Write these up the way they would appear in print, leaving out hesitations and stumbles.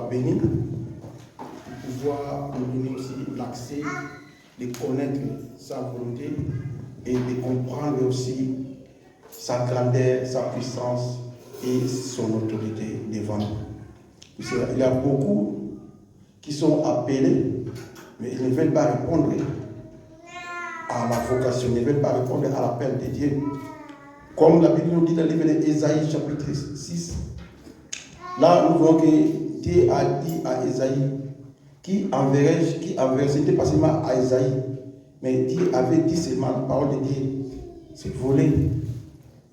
soit béni, de pouvoir nous donner aussi l'accès de connaître sa volonté et de comprendre aussi sa grandeur, sa puissance et son autorité devant nous. Il y a beaucoup qui sont appelés, mais ils ne veulent pas répondre à la vocation, ils ne veulent pas répondre à l'appel de Dieu. Comme la Bible nous dit dans le livre d'Ésaïe chapitre 6, là nous voyons que Dieu a dit à Ésaïe, qui enverrai-je, ce n'était pas seulement à Ésaïe, mais Dieu avait dit seulement la parole de Dieu, c'est volé.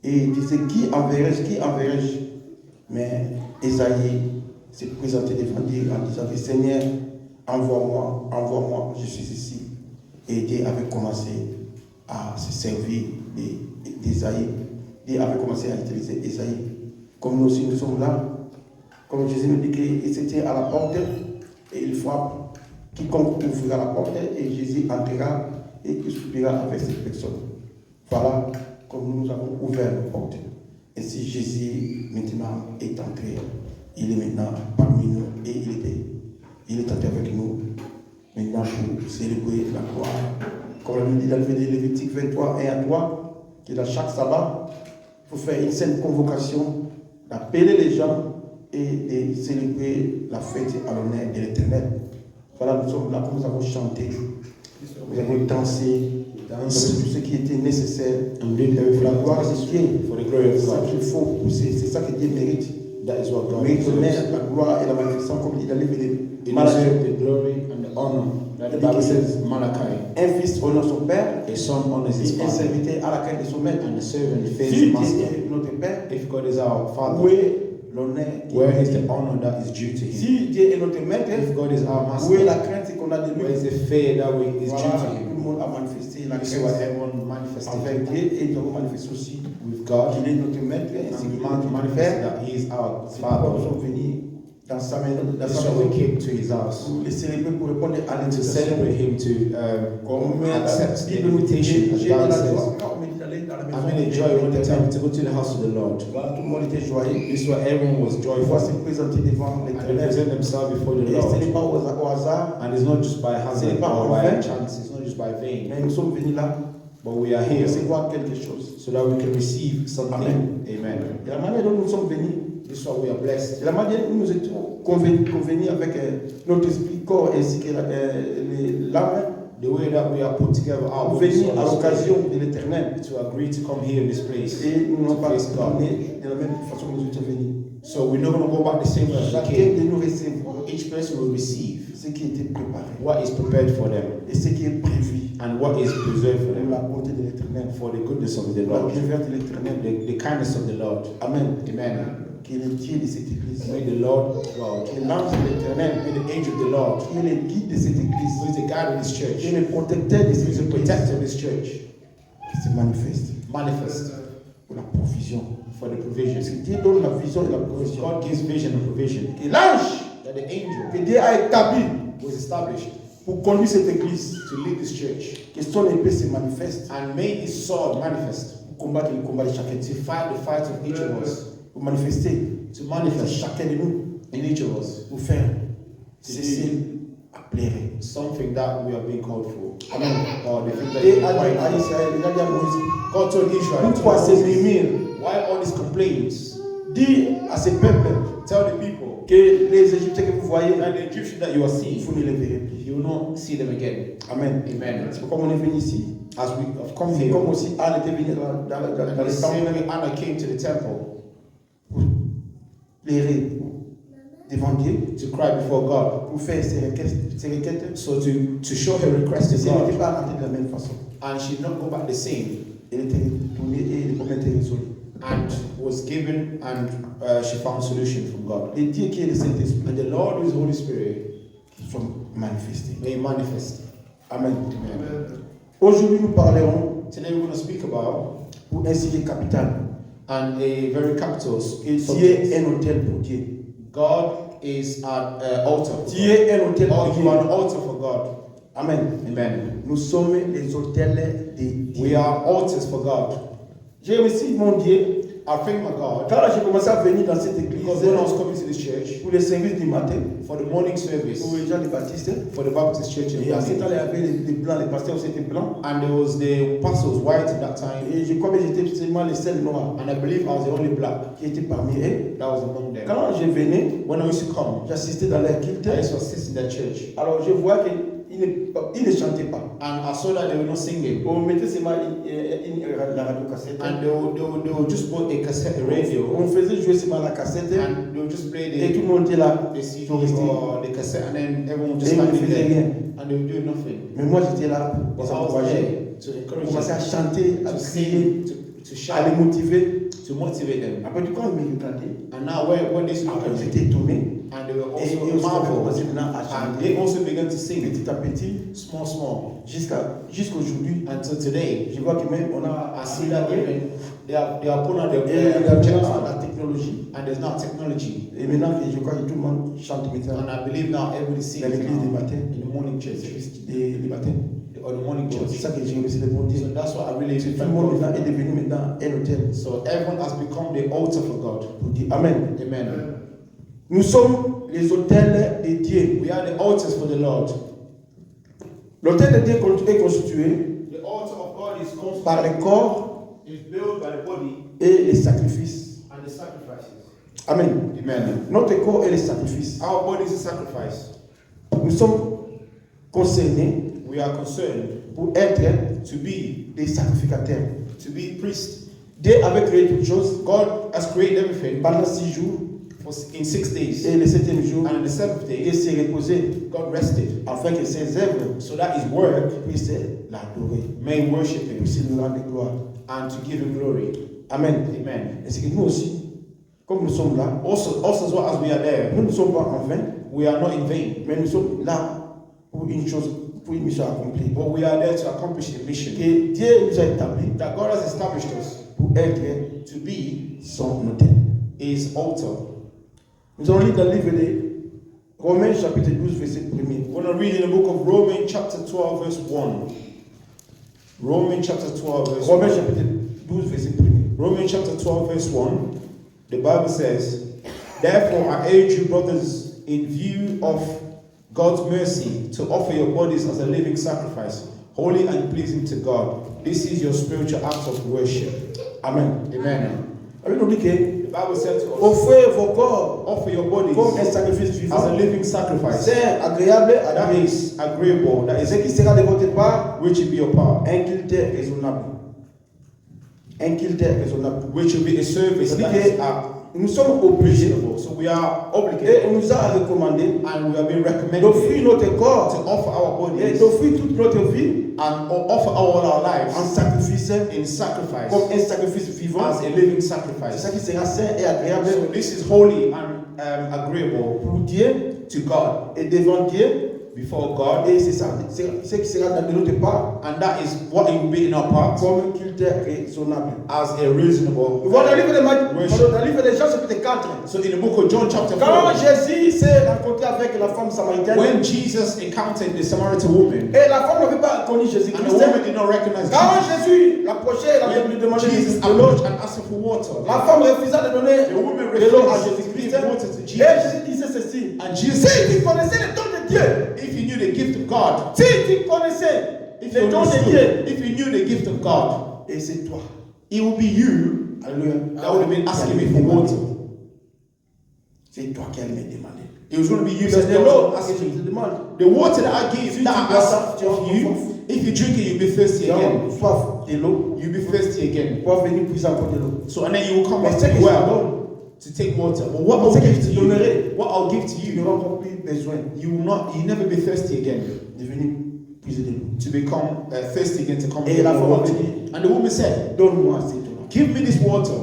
Et il disait, qui enverrai-je? Mais Ésaïe s'est présenté devant Dieu en disant, Seigneur, envoie-moi, je suis ici. Et Dieu avait commencé à se servir d'Ésaïe. Dieu avait commencé à utiliser Ésaïe. Comme nous aussi, nous sommes là. Comme Jésus nous dit qu'il se tient à la porte et il frappe. Quiconque ouvrira la porte et Jésus entrera et il soupira avec cette personne. Voilà comme nous avons ouvert la porte. Et si Jésus maintenant est entré, il est maintenant parmi nous et il est entré avec nous maintenant pour célébrer la gloire. Comme on nous dit dans le Lévitique 23, 1 à 3, que dans chaque sabbat, il faut faire une sainte convocation, d'appeler les gens et de célébrer la fête à l'honneur de l'Éternel. Voilà, nous sommes là, comme nous avons chanté, nous avons dansé, tout ce qui était nécessaire. La gloire de Dieu, c'est ça qu'il faut pousser, c'est ça que Dieu mérite. Mais la gloire et la magnificence, comme il dit dans le livre de Malachi. Un fils honore son père, et un serviteur à la crainte de son maître. Si Dieu est notre père, où est l'honneur? Where is the honor that is due to him? Si Dieu est notre maître, if God is our master, où est la crainte qu'on a de lui? where is the fear that is due to him? Tout le monde a manifesté la This is what crainte everyone manifested avec Dieu et nous avons manifesté aussi with God. qu'il est notre maître ainsi And qu'il est we notre manifested père. that he is our C'est pourquoi nous father. sommes venus dans sa maison, That's why we came to his house pour le célébrer, pour répondre à to l'invitation. celebrate him, to accept the J'ai invitation. As de God la says, joie quand on est allé dans la maison. I'm in a joy when they tell me to go to the house of the Lord. Voilà, tout le monde était joyeux. This is why everyone was Il faut joyful se présenter devant and they l'Éternel. present themselves before the Et ce n'est Lord. pas au hasard, And it's not just by hazard C'est pas or en by vain. chance, it's not just by vain, mais nous sommes venus là but we are pour here recevoir quelque chose. so that we can receive something. Amen. Amen. Et la manière dont nous sommes venus, This is why we are blessed. c'est la manière dont nous étions convenus avec notre esprit, corps ainsi que l'âme, The way that we are put together our pour bodies venir à l'occasion de l'Éternel. to agree to come here in this place. Et nous n'avons to pas face God. tourné de la même façon que nous étions venus. So we're not going to go back the same way as we Chacun came. de nous recevoir Each person will receive ce qui était préparé what is prepared for them et ce qui est prévu and what is preserved for pour them la bonté de l'Éternel, for the goodness of the pour la Lord, bienveillance de l'Éternel. the kindness of the Lord. Amen. Amen. Qui est le Dieu de cette église, May the Lord God, qui est l'ange de l'Éternel, may the angel of the Lord, qui est le guide de cette who église, is the guide of this qui est church, le protecteur de who cette is the église, protector of this church, qui se manifeste manifest pour la provision. for the Parce provision. que Dieu donne la vision et la provision. God gives vision and provision. Et l'ange That the angel que Dieu a établi was established pour conduire cette église, to lead this church, que son épée se manifeste and may his sword manifest pour combattre le combat de chacun de to nous, fight the fight of each of us, pour manifester to manifest chacun de nous, in each of us pour faire cesser à plaire. something that we are being called for. Amen. Or the thing that Dieu you a dit à require. Israël, il a dit à Moïse, God told Israel, pourquoi ces murmures? why all these complaints? Dis à ces peuples Tell the people que les Égyptiens que vous voyez, that the Egyptians that you are seeing, vous ne les verrez plus. you will not see them again. Amen. Amen. C'est pourquoi on est venu ici. As we have Comme, come here, comme aussi Anne était venue dans and le the same temple way Anna came to the temple pour plairer devant Dieu, to cry before God, pour faire ses requêtes. so to show her request to Si elle n'était God, pas rentrée de la même façon, and she did not go back the same, elle était tournée et les problèmes étaient résolus. and was given, and she found solution from God. Les dieux qui est le Saint-Esprit And the Lord, who is the Holy Spirit, sont manifestés. may manifest. Amen. Amen. Aujourd'hui, nous parlerons Today we're going to speak about pour un sujet capital. and a very capital Et Dieu subject. est un hôtel pour Dieu. God is an altar. For Dieu est un hôtel God. pour You are Dieu. an altar for God. Amen. Amen. Nous sommes les hôtels de Dieu. We are altars for God. Je remercie mon Dieu I thank my God Quand j'ai commencé à venir dans cette église because when I was coming to this church pour les services du matin, for the morning service pour les gens des baptistes, for the Baptist church in et à ce Bali, temps-là, il y avait les blancs, les pasteurs aussi étaient blancs. and there was the pastors white at that time, Et je crois que j'étais seulement les seuls noirs and I believe I was the only black qui étaient parmi eux. that was among them. Quand je venais, When I used to come, j'assistais dans leur culte. I used to assist in that church, Alors je vois qu'ils ne chantaient pas. and I saw that they were not singing, On mettait seulement la radio cassette. and they would just put a cassette radio, On faisait jouer seulement la cassette and they would just play et tout le monde était là. the CD or the cassette, and then everyone would Et just ils ne stand in faisaient there, rien. and they would do nothing. Mais moi j'étais là pour But les I was encourager. there to On encourage commençait à them, chanter, à to crier, sing, to à les shout, motiver. to motivate them. Après tout, quand ils me regardaient, And now when they look ils at étaient you, étonnés. and they were Et also aussi marveled, commencé maintenant à and they chanter also began to sing petit à petit small, jusqu'aujourd'hui. until today. Je vois que même on a I see that even they are put on their et il y a projects, maintenant la technologie. and there's now technology. Et maintenant, je crois que tout le monde chante maintenant And I believe now everybody sings dans l'église des now matins. in the morning church, Les matins. or the morning C'est church. ça que j'ai remercié le bon So Dieu. that's what I really Tout le thank monde God maintenant est for. devenu maintenant un hôtel So everyone has become the altar for God. pour dire Amen. Amen. Nous sommes les hôtels de Dieu. We are the altars for the Lord. L'hôtel de Dieu est constitué The altar of God is par les corps is built by the body et les sacrifices. and the sacrifices. Amen. Amen. Notre corps et les sacrifices. Our body is a sacrifice. Nous sommes concernés We are concerned pour être to be des sacrificateurs. priests. Dieu avait créé toutes choses God has created everything pendant 6 jours in 6 days, et le 7e jour, and on the seventh Dieu day s'est reposé God rested, afin que ses œuvres so that His work puissent l'adorer, may worship Him puissent lui rendre gloire. and to give Him glory. Amen. Amen. Et c'est que nous aussi, comme nous sommes là, Also as well as we are there, nous ne sommes pas en vain, we are not in vain, mais nous sommes là pour une chose, pour une mission accomplie. but we are there to accomplish the mission Que Dieu nous a établis that God has established us pour être to be son hôtel. His altar. Nous allons lire dans le livre de Romains chapitre 12, verset 1er. We're going to read in the book of Romans chapter 12 verse 1. Romans chapter 12 verse 1. Romains chapitre 12, verset 1er. Romans chapter 12 verse 1. The Bible says, "Therefore I urge you, brothers, in view of God's mercy, to offer your bodies as a living sacrifice, holy and pleasing to God. This is your spiritual act of worship." Amen. Amen. La Bible nous dit que The Bible said to us, offrez vos corps offer your bodies comme un sacrifice as a vivant, living sacrifice. saint, agréable à That Dieu. is agreeable, that Et is ce qui sera de votre part, which will be your part, un culte raisonnable. Un culte raisonnable. which will be a service Ça that dit is que nous sommes obligés reasonable. So we are et obligated, on nous a recommandé and we have been recommended d'offrir notre to corps offer our et bodies d'offrir toute notre vie and offer all our en lives sacrifice, in sacrifice comme un sacrifice vivant. as a living C'est sacrifice. ça qui sera saint et agréable So this is holy and agreeable pour Dieu to God, et devant Dieu. before God, Et c'est ça, c'est ce qui sera de notre part and that is what it will be in our part comme culte raisonnable. as a reasonable Nous voyons dans le livre de worship. dans le livre de Jean chapitre 4. So in the book of John chapter Quand 4, Jésus s'est rencontré avec la femme samaritaine, when Jesus encountered the Samaritan woman, et la femme n'avait pas connu and the Jésus-Christ, woman did not recognize quand Jesus, Jésus l'approchait, elle avait lui when demandé Jesus de l'eau. approached and asked her for water, La femme refusa de donner the woman de l'eau à refused to Jésus-Christ. give water to Et Jesus. Jésus disait ceci. And Jesus said, Si tu connaissais le don de Dieu, if you knew the gift of God, si tu connaissais if le you don de understood, Dieu, if you knew the gift of God, et c'est toi, it will be you alléluia, that would have been asking me qui for allais me water. demander. C'est toi qui allais me demander. It was going to be you C'est that de l'eau was que je asking te me. demande. The water that I give, Si that tu I bois ça, ask tu of auras you, soif. if you drink it, you'll be thirsty Tu again. auras soif de l'eau, You'll be thirsty again. pour venir puiser encore de l'eau. So and then you will come Mais back ce to que the je te well donne, to take water. But what I'll ce que give je to te donnerai, you, what I'll give to tu you, n'auras encore plus besoin you never be thirsty again. de venir puiser de l'eau. To become thirsty again to come Et to la the femme water. a dit, And the woman said, donne-moi cette eau. "Give me this water."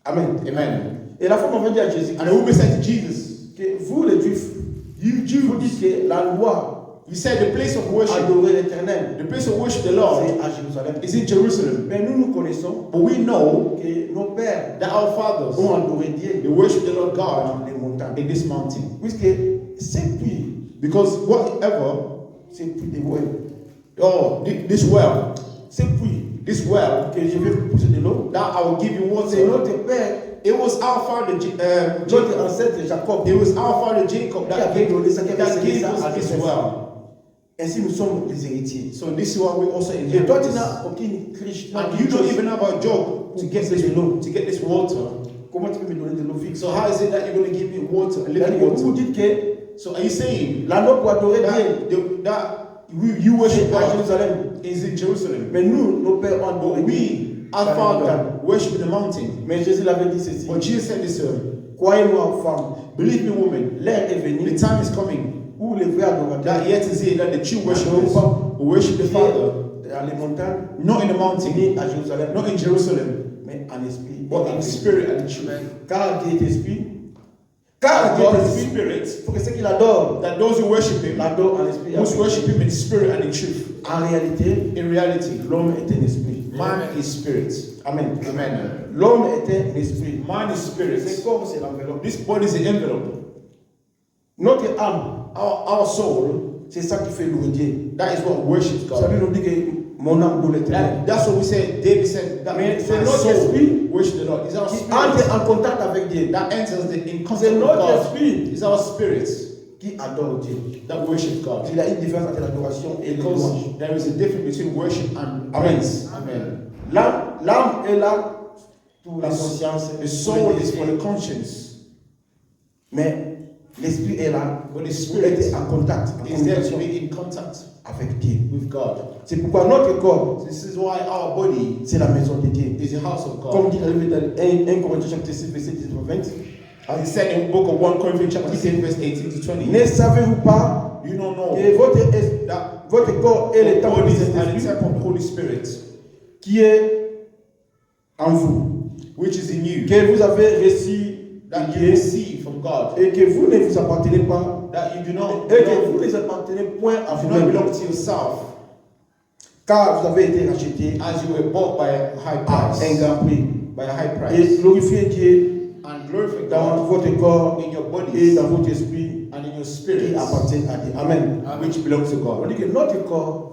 Amen. Amen. Et la femme avait dit à Jésus And the woman said to Jesus, que vous les Juifs, "You vous Jews, dites que la loi you said the place of worship, adorer l'Éternel, the place of worship the Lord c'est à Jérusalem. is in Jerusalem. Mais nous connaissons But we know que nos pères that our fathers, ont adoré Dieu they worship the Lord God dans les montagnes. in this mountain. Puisque ces puits, Because whatever, ces puits de Moël, this well, ces puits this well, que je vais vous pousser de l'eau. that I will give you C'est water. notre père, It was our father, notre Jacob. ancêtre Jacob. It was our father Jacob that Qui avait gave donné ça, qui avait cédé us ça à this Joseph. well. Ainsi nous sommes les héritiers. So this is what we also Et toi, inherit. tu This. n'as aucune criche. And you don't even have a job to get this water. Comment tu peux me donner de l'eau fixe? So how is it that you're going to give me water, living C'est-à-dire que vous water? dites que So are you saying l'anneau pour adorer Dieu, that you worship c'est à God Jérusalem. is in Jerusalem? Mais nous, nos pères ont adoré But Dieu. we, our dans les montagnes. Father, worship in the mountain. Mais Jésus l'avait dit ceci. But Jesus said this to her. Croyez-moi, femme, Believe me, woman, l'heure est the venue time is coming où les vrais adorateurs that yet is here that the true worshippers will worship the Father, dans les montagnes, not in the mountain, ni à Jérusalem, not in Jerusalem, mais en esprit. but in spirit and in truth. Car Dieu est esprit. Car Dieu God est is esprit. spirit, Il faut que ceux qui l'adorent that those who worship Him l'adorent en esprit. et en must vérité. worship Him in spirit and in truth. En réalité, In reality, l'homme est un esprit. man is spirit. Amen. Amen. L'homme est un esprit. Man is C'est spirit. comme c'est l'enveloppe. This body is the envelope. Notre âme, Our soul, c'est ça qui fait louer Dieu. that is what worships Vous savez, God. nous dit que mon âme loue l'éternel. That's what we said. David said that Mais my c'est notre soul esprit worship the Lord. It's our Qui spirit entre en contact avec Dieu. that enters in C'est contact with notre God. esprit It's our spirit qui adore Dieu. that worships God. Il y a une différence entre l'adoration et le Because louange. there is a difference between worship and Amen. praise. Amen. L'âme est là pour la conscience. The soul is for the conscience, Mais l'esprit est là but the pour spirit être en contact, en is there to communication be in contact avec Dieu. with God. C'est pourquoi notre corps, This is why our body c'est la maison de Dieu. is the house of Comme God. dit dans 1 Corinthiens chapitre 6, verset 19-20. As he said in the book of 1 Corinthians chapter 6, verse 18 to 20. Ne savez-vous pas You don't know que that votre corps est le your temple body du is the Saint-Esprit temple of the Holy Spirit, qui est en vous, which is in you, que vous avez reçu that de you Dieu receive from God, et que vous ne vous appartenez pas that you do not et que belong, vous ne appartenez point à do not vous-même, belong to yourself, car vous avez été rachetés as you were bought by a high à un price, grand prix. by a high Et price, glorifiez Dieu and glorify dans God votre corps in your et bodies dans votre esprit and in your qui spirits, appartient à Dieu. Amen. which belongs to On God. dit que notre corps,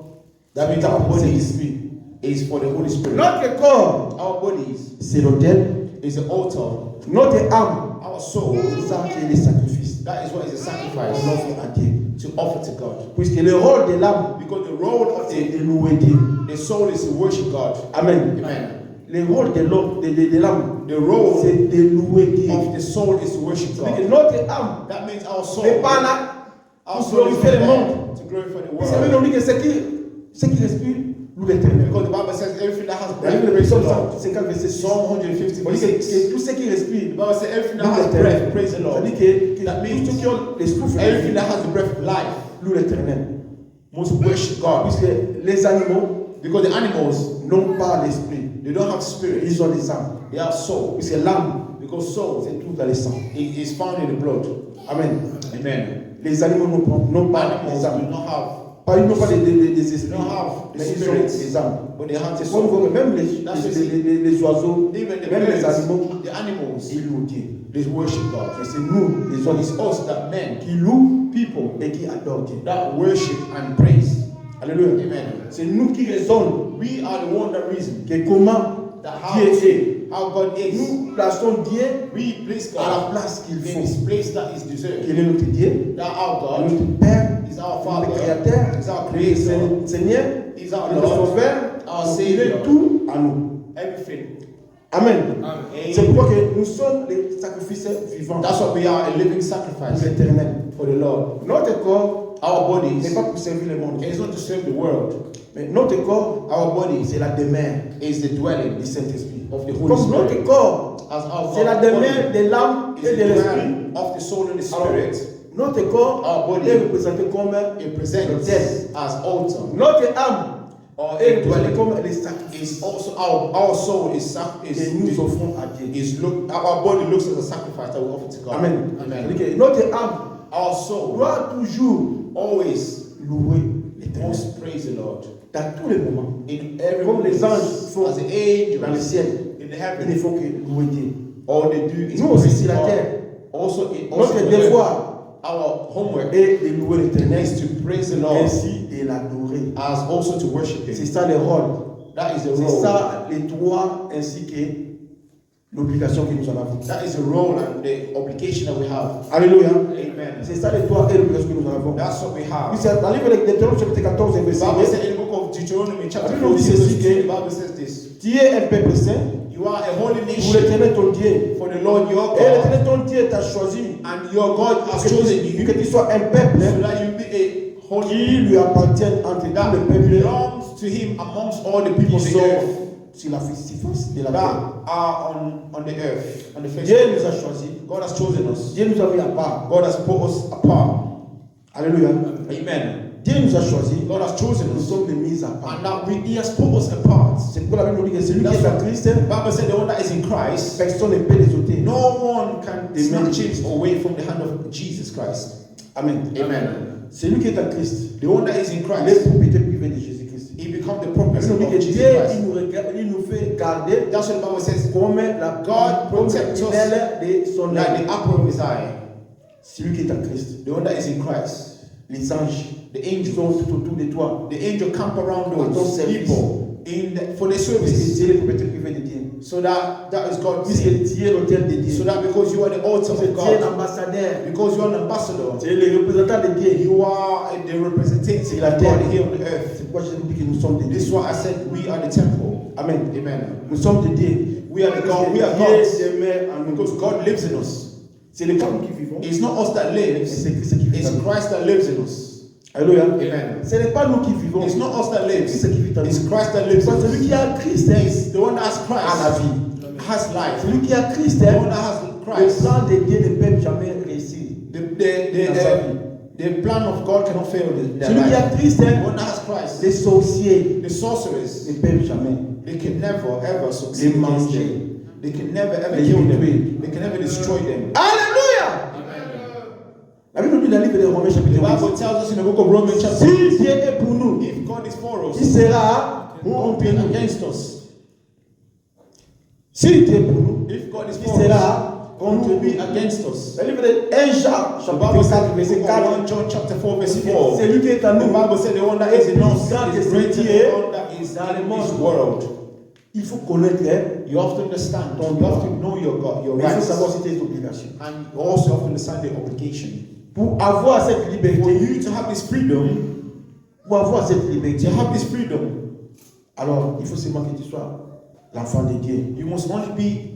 That means c'est our un bodies esprit. is for the Holy Spirit. Notre corps, Our bodies c'est l'autel. is the altar. Notre âme, Our soul, c'est ça qui est le sacrifice that is what is a qu'on sacrifice offre à Dieu. to offer to God. Puisque le rôle de l'âme, Because the role of c'est de louer Dieu. the soul is to worship God. Amen. Amen. Le rôle de l'homme, de l'âme, The role c'est de louer Dieu. of the soul is to worship C'est-à-dire que God. notre âme That means our soul, n'est pas là our pour soul is glorifier le there monde. to glorify the Vous savez, world. on dit que ce qui respire loue l'éternel. Because the Bible says everything that has Dans le breath, livre de praise the Psaume Lord. 50, verset 6. Psalm 150, On dit verse que 6. tout ce qui respire The Bible says everything that loue has breath, l'éternel. praise the Lord. C'est-à-dire que That means tous ceux qui ont les souffles everything that has the breath of life loue l'éternel. must worship God. Puisque les animaux Because the animals, n'ont pas l'esprit, they don't have spirit, ils ont des âmes. they have soul. Puisque l'âme, Because soul c'est tout dans les sangs. is found in the blood. Amen. Amen. Les animaux n'ont pas Animals les do âmes. not have, Pas, ils n'ont pas des they esprits, don't have the mais ils ont spirits, des âmes. but they have the C'est comme soul. vous, même That's what it les oiseaux, Even the même les birds, animaux, the animals, ils louent Dieu. they worship God. Et c'est nous, les So hommes, it's us that men, qui louent people, et qui adorent Dieu. that worship and praise. Alléluia. Amen. C'est nous qui raisonnons We are the one that reason que comment that Dieu est. how God is. Nous plaçons Dieu We place à la God place qu'il in faut. His place that is deserved. Qu'il est notre Dieu, That our God notre Père, is our notre Father, Créateur, is our notre Creator, Seigneur, is our notre Lord, Sauveur, our donc il est Savior. tout à nous. everything. Amen. Amen. C'est pourquoi que nous sommes les sacrifices vivants That's what we are, a living pour sacrifice l'éternel. for the Lord. Notre corps Our n'est bodies pas pour servir le monde. is not to serve the world. Mais notre corps, Our bodies c'est la demeure is the dwelling du Saint-Esprit. of the Holy Comme notre Spirit. corps, As our c'est la body demeure de l'âme is et the de l'esprit. dwelling of the soul and the Alors, spirit. notre corps Our body est représenté comme It presents l'autel. as altar. Notre âme Or est a représenté dwelling comme les sacrifices is also our soul que nous offrons à Dieu. our body looks as a sacrifice that we offer to God. Amen. Amen. C'est-à-dire que notre âme Our soul doit toujours always louer l'éternel must praise the Lord dans tous les moments. in every Comme les moment. anges font As the angels dans le ciel, in the ils ne heaven, font que louer Dieu. all they do is Nous aussi praise sur la God. terre, Also, also notre in the earth, devoir our homework est de louer l'éternel is to praise the Lord ainsi de l'adorer. as also to worship C'est Him. ça le rôle That is the C'est role. ça les droits ainsi que l'obligation que nous en avons. That is the role and the obligation that we have. Alléluia. Amen. C'est ça les droits et l'obligation que nous en avons. That's what we Oui, have. c'est dans le livre de Deutéronome chapitre 14 The verset Bible 1. says in the book of Deuteronomy chapter La Bible 14, dit ceci verse 2, que the Bible says this. tu es un peuple saint You are a holy pour nation l'Éternel ton Dieu. for the Lord your Et God, l'Éternel ton Dieu t'a choisi and your God pour has que chosen tu, you que tu sois un peuple so that you be a holy qui lui appartienne entre tous that les peuples belongs to him amongst all the people qui of the sont earth sur la surface de la that terre. are on the earth, on the face Dieu of nous the a earth. choisis. God has chosen us. Dieu nous a mis à part. God has put us apart. Alléluia. Amen. Dieu nous a choisis. God has chosen Nous us, sommes les mis à part. and that He has put us apart. C'est pourquoi la Bible nous dit que celui qui That's est en what Christ, the Bible said, the one that is in Christ, personne ne peut les ôter. no one can Amen. snatch it away from the hand of Jesus Christ. Amen. Amen. Celui qui est en Christ, The one that is in il est Christ, propriété privée de Jésus-Christ. he becomes the La property Bible nous dit of que Jesus Dieu, Christ. il nous fait garder That's what the Bible says. comme la God comme protects us l'aile de son like œil. the apple of his eye. Celui qui est en Christ, The one that is in Christ. les anges The sont angels. tout autour de toi. The angel camp around Pour ton those service. people for their Puisque service. Dieu est la propriété privée de Dieu. So that is God's Puisque name. Dieu est l'autel de Dieu. So that because you are the altar Puisque of Dieu est God, l'ambassadeur. because you are an ambassador, Tu es le représentant de Dieu. you are the representative of God here on the earth. C'est pourquoi je vous dis que nous sommes de This is Dieu. why I said we are the temple. Amen. Amen. Nous sommes de Dieu. We are the God. We are Dieu God's demeure en nous. because God lives in us. C'est le pas nous qui vivons, It's not us that mais lives. c'est Christ qui vit It's en nous. Christ that lives in us. Alléluia. Amen. Ce n'est pas nous qui vivons, It's not us that c'est lives. Christ qui vit en It's nous. Christ that lives in Parce que celui qui us. a Christ, It's the one that has a la Christ vie. has life. Celui qui a Christ, The one that has le Christ. plan de Dieu ne peut jamais réussir. The plan of God cannot fail in their Celui qui a life. Christ, The one that has Christ. les sorciers The sorcerers, ne peuvent jamais. they can never ever succeed Les against manger. them. They can never ever Les kill them. détruire. They can never destroy them. Alléluia. La Bible nous dit dans le livre de Romains The chapitre 8. Bible tells us in the book of Romans chapter Si Dieu est pour nous, if God is for qui us, sera who contre can be nous? against us? Si Dieu est pour nous, If God is qui for us, sera who contre will be nous? against us? Le livre de 1 Jean, The Bible chapitre said 4, in verset the book 4. of 1 John chapter 4 verse 4. Celui qui est en The nous, Bible said the one that is in us is greater than the one that is dans le in this monde. world. Il faut connaître, You have to understand. You have to know your God, your mais il faut rights, savoir si tes obligations. and you also have to understand the obligation. Pour avoir cette For liberté, you to have this freedom, pour avoir cette liberté, to have this freedom, alors il faut seulement que tu sois l'enfant de Dieu. you must only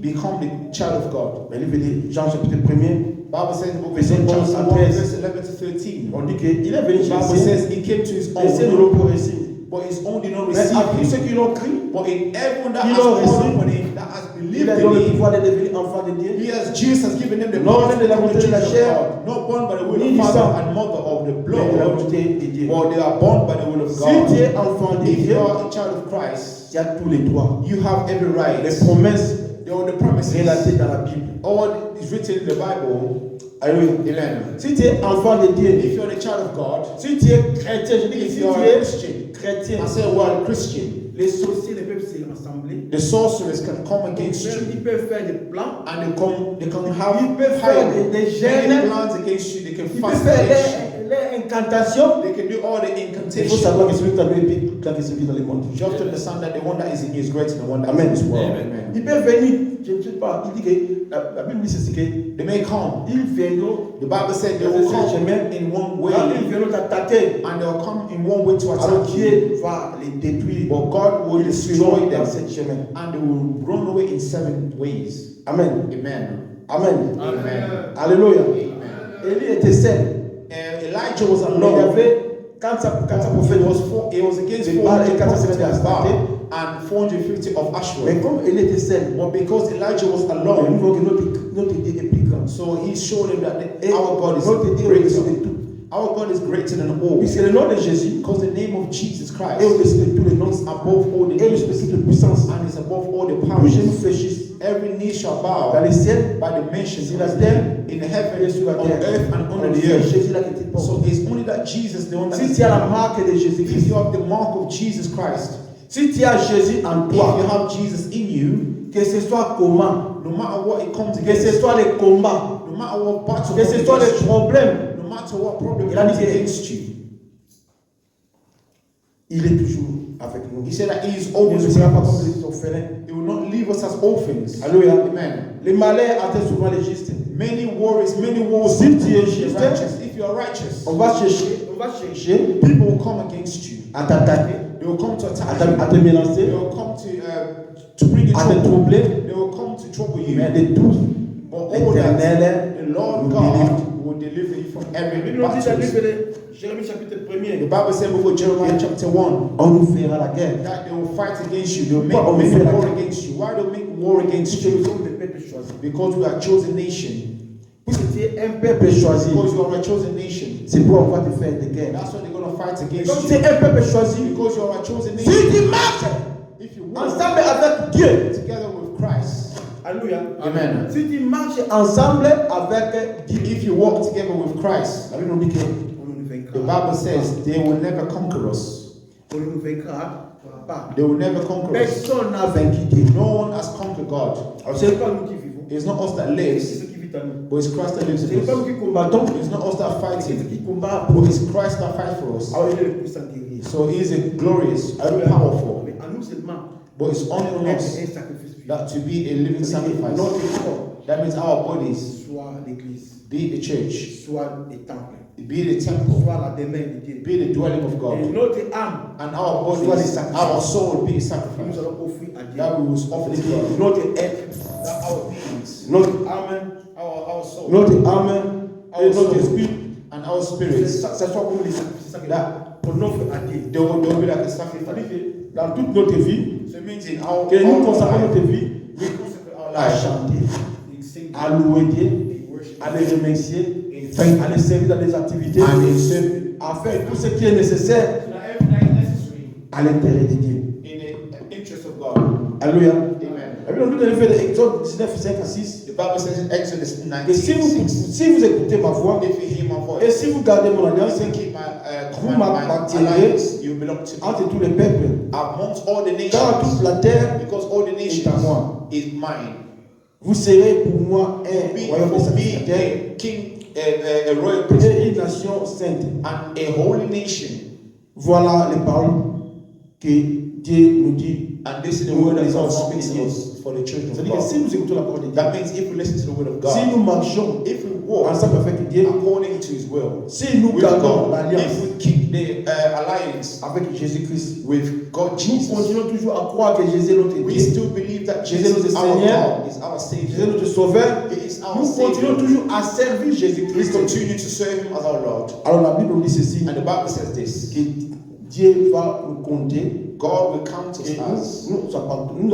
become the child of God. Le livre de Jean, chapitre 1er, Bible says in the book of Verset John 11 chapter à 1 13. verse 11 to 13. on dit qu'il est venu The chez Bible les siens, says he came to his les siens ne l'ont own, pas reçu. but his own did not Mais à tous receive ceux him. qui l'ont cru, But in everyone that Ils has l'ont called reçu. upon him, that has il believed a in donné le him, pouvoir de devenir enfant de Dieu. Jesus has given them the Non, power to de la become the volonté de la children of chair, God, not born by the will ni of du father sang, and mother of the Mais de la blood, volonté de Dieu. but they are born by the will of Si tu God. es enfant de If Dieu, you are a child of Christ, tu as tous les droits. you have every right. Les promesses The promises, relatées dans la Bible. all is written in the Bible. Alléluia. Amen. Si tu es enfant de Dieu, If you're a child of God, si tu es chrétien, je dis que if si you are tu a es Christian, chrétien, I say, well, Christian, les sorciers ne peuvent se rassembler. the sorcerers can come against you, Ils peuvent faire des plans. and they can have Ils peuvent faire des many gènes. plans against you. They can Ils peuvent fast faire against you. les incantations. They can do all the Il faut incantations. savoir que celui qui t'a donné est plus grand que celui qui est dans le monde. You have to understand that the one that is in you is greater than the one that Amen. is in this world. Ils Amen. peuvent venir, je ne sais pas, il dit que la Bible dit ceci que They may come. ils viendront, The Bible said they dans will ce come chemin, in one quand ils way, viendront t'attaquer, and they'll come in one way to alors attack you. Dieu va les détruire. But God will Ils destroy suivront them, dans ce chemin. and they will run away in 7 ways. Amen. Amen. Amen. Amen. Alléluia. Amen. Élie était seul. Elijah was Il y alone. avait, quand sa prophète It was against de Baal et 400 450 prophets of Astarté. Baal and 450 of Mais Ashtoreth. comme Élie était seul, But because Elijah was nous alone, voyons que notre Dieu est plus grand. so he showed him that Et our God is notre Dieu est au-dessus de greater. tout. Our God is greater than all. Puisque le nom de Jésus Because the name of Jesus est Christ au-dessus de tous les noms is above all the et names au-dessus de toute puissance. and is above all the Tous powers. genoux fléchissent Every knee shall dans bow les ciels, by the mention sur of la his terre name in et heaven, sur la on terre. earth and under the C'est earth. Jésus là qui te porte. So it's only that Jesus, the one that Si is tu as la marque de if Jésus-Christ, you have the mark of Jesus Christ, si tu as Jésus en if you toi, have Jesus in you, que ce soit comment, no matter what it comes que ce against, soit les combats, no matter what battle que comes ce soit les against you, problèmes, no matter what problem Il a comes dit que- against you, il est toujours avec nous. He said that He is Il always ne with sera pas comme us. les orphelins. He will not leave us as orphans. Alléluia. Amen. Les malais attendent souvent les justes. Many worries, many wars. Si tu es If juste, you're righteous, if you are righteous, on va chercher people will come against you. à t'attaquer, They will come to à attack te, you. à te menacer, They will come to bring you à te trouble. troubler, They will come to trouble you. mais de tout, But all that, l'Éternel the Lord nous God délivre. will deliver you from La every Bible nous dit dans le livre battle. de Jérémie chapitre 1er, The Bible said before Jeremiah chapter 1 on nous fera la guerre. that they will fight against you. They will Pourquoi on make fait la war guerre? against you. Why do they make war against Puisque nous you? sommes des peuples choisis. Because we are a chosen nation. Puisque tu es un peuple choisi, Because you are a chosen nation. c'est pourquoi on va te faire des guerres. That's why they're going to fight Comme against tu you. es un peuple choisi, Because you are a chosen si nation. tu marches If you walk ensemble avec Dieu, together with Christ, alléluia, Amen. si tu marches ensemble avec Dieu, if you walk together with Christ, la Bible nous dit qu'on ne nous the vaincra Bible says they will never conquer us. on ne nous vaincra pas. They will never conquer us. Personne n'a vaincu Dieu. No one has conquered God. Alors ce n'est pas nous qui vivons, It's not us that c'est lives, ce qui vit en nous. but it's Christ that lives Ce in n'est pas nous us. qui combattons, It's not us that are c'est ce fighting, qui combat pour but nous. it's Christ that fights for us. Alors il est le puissant guerrier. So he is a glorious and Alléluia. powerful, Mais en nous seulement, but it's only on être us un sacrifice vivant. that to be a living sacrifice. Notre corps That means our bodies, soit l'église, be the church, soit les temples, be the temple, soit la demeure de Dieu. be the dwelling of Et God, notre âme, and our Soit les bodies, sacrifices. our soul be a nous sacrifice allons offrir à Dieu. that we will offer to God. Notre être, That our beings, notre âme, our soul, notre âme et notre esprit, and our que spirits, ça soit comme les sacrifices. C'est ça qu'on offre à Dieu. they will be like a C'est-à-dire sacrifice. que dans toute notre vie, So it means in our, que nous our consacrons life, notre vie we consecrate our à life chanter, in singing, à louer Dieu, in worship, à les remercier, in à les servir dans des activités, and in serving, à faire tout ce qui est nécessaire so that everything that is necessary à l'intérêt de Dieu. in the interest of God. Alléluia. Amen. La Bible nous dit dans Exode 19, 5 à 6, The Bible says in Exodus que si 19:6, si vous écoutez ma voix if you hear my et voice, si vous gardez mon alliance if you keep my vous command, my m'appartiendrez alliance, you belong to me. entre tous les peuples, Amongst all the car toute nations, la terre, because all the nations à moi. is mine. vous serez pour moi un Be royaume de for me sacrificateurs a king, a royal priesthood, et une nation sainte. and a holy nation. Voilà les paroles que Dieu nous dit. And this is the Nous word that les God enfants speaks de to Dieu. us for the children of C'est-à-dire que si God. nous écoutons la parole de Dieu, That means if we listen to the word of si God, nous marchons if we walk ensemble avec Dieu, according to His will, si nous with gardons God, l'alliance if we keep the alliance avec Jésus-Christ, with God nous Jesus, continuons toujours à croire que Jésus est notre we Dieu, still believe that Jésus Jesus notre is our Seigneur, God, is our Jésus est Savior. notre Sauveur. He is our Nous continuons Savior. toujours à servir We Jésus-Christ. continue to serve Him as our Lord. Alors la Bible nous dit ceci, And the Bible says this: que Dieu va nous compter God will count us et as nous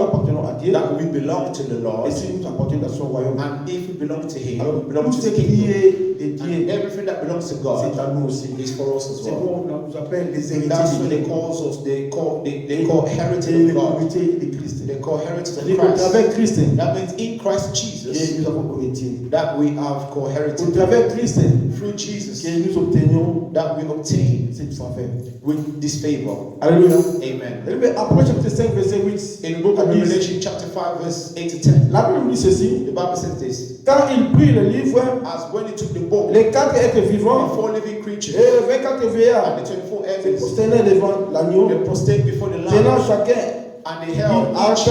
appartenons à Dieu. that we belong to the Lord, Et si nous appartenons à son royaume, and if we belong to Him, alors we belong tout to ce the qui kingdom. est de And Dieu, everything that belongs to c'est God à nous aussi. is for us as C'est well. pourquoi on nous appelle des héritiers That's de what they Dieu. call us. They call Et heritage les of God. héritiers de Christ. They call heritage of C'est-à-dire qu'au Christ. travers Christ, That means in Christ que Jesus nous avons héritier. that we have Au co-herited. travers Christ, Through Jesus que nous obtenions that we obtain cette faveur. with this favor. Alléluia. Amen. Mais Après chapitre 5, verset 8, In the book à of 10, Revelation chapter 5 verse 8 to 10, la Bible nous dit ceci. the Bible says this: Quand il prit le livre, as when he took the book, les 4 êtres the vivants 4 living creatures et 24 vieillards and the 24 se elders, prosternaient devant l'agneau, they prostrate before the tenant Lamb, chacun and they une held each arche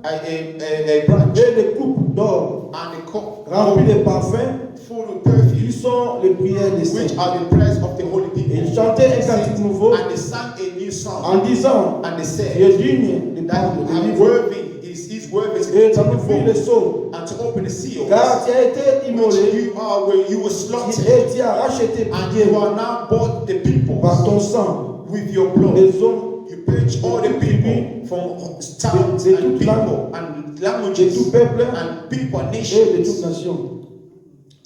a branch et des coupes d'or and a cup remplies de parfums full of qui perfume, sont les prières des which saints. are the prayers of the holy Et people. ils chantaient un cantique nouveau And they sang a new song, en disant, and they tu said es digne de that prendre le I'm livre worthy, is worthy et to d'en take the ouvrir le book sceau, and to open the seals, car tu as été which immolé you are where you were slaughtered, et tu as racheté and Dieu you are now bought the people par ton sang, with your blood. les hommes You purged all the people from towns de and toute people and de languages tout peuple and people and et de toute nations. nation.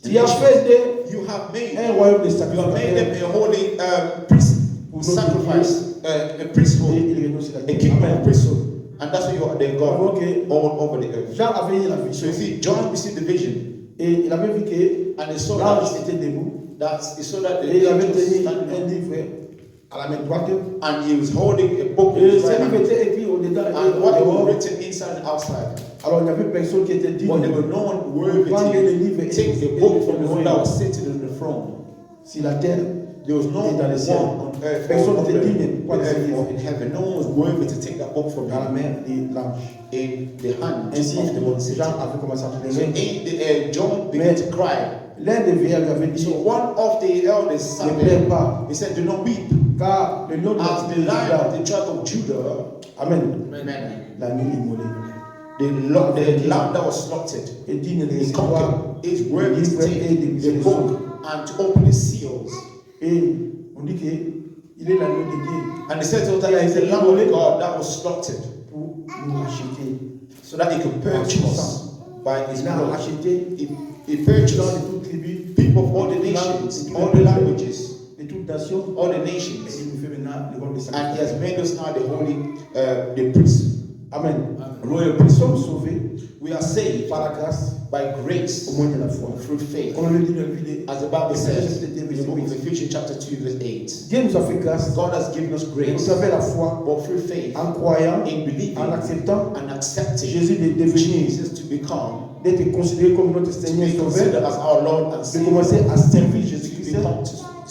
Tu as fait de You have made un royaume de you have made them sacrificateurs a holy priest pour sacrifice, a et priesthood, il règne sur la a terre. kingdom Amen. of priesthood, and that's what you are. They Alors God que all over the earth. Jean avait eu la So vision you see, John received the vision, et il avait vu que and he saw l'ange that était debout he saw that the et il avait angel was tenu standing un up, livre à la main droite and he was holding a book in et his ce right livre hand, était écrit au-dedans et and what au was dehors. written inside and outside. Alors il n'y avait personne qui était digne But there were no one worthy prendre le livre to et take the et book le from the one ouvrir. that was sitting on the throne. Si la terre There was no est dans les cieux, one on earth personne or, n'était digne on de earth prendre or in heaven. No one was worthy to take that book from dans la him main de l'ange. in the hand Ainsi, of the one sitting. Jean avait commencé à So pleurer. John began to cry. L'un des vieillards lui avait dit, So one of the elders sat ne pleure there. pas, He said, "Do not weep, car le nom de as the la Lion of Juda, the tribe of Judah, Amen, amen, l'a mis immolé. the lamb that was slaughtered, Et digne de he recevoir conquered, is worthy to take the livre book and to open the seals." et on dit qu'il est l'agneau de Dieu And they said to us that he is the Lamb of God that was slaughtered, pour nous racheter. so that he could purchase us by his Il a blood. racheté He purchased dans de toutes tribus, people of all the nations, all the languages, de toutes nations, all the et nations, il nous fait maintenant le rôle de and he has sacrifice. made us now the holy, the priests, Amen. royal Nous priests. sommes sauvés We are saved par la grâce by grace au moyen de la foi. through faith, Comme le dit dans le livre as the Bible says in the book of de Ephesians chapter 2 verse 8. Dieu nous a fait grâce. God has given us Vous grace, savez la foi but through faith, en croyant, in believing en acceptant and accepting Jésus de devenir, Jesus to become, d'être considéré comme notre to Seigneur et be Sauveur, considered as our Lord and de Savior, commencer à servir to Jésus-Christ, become de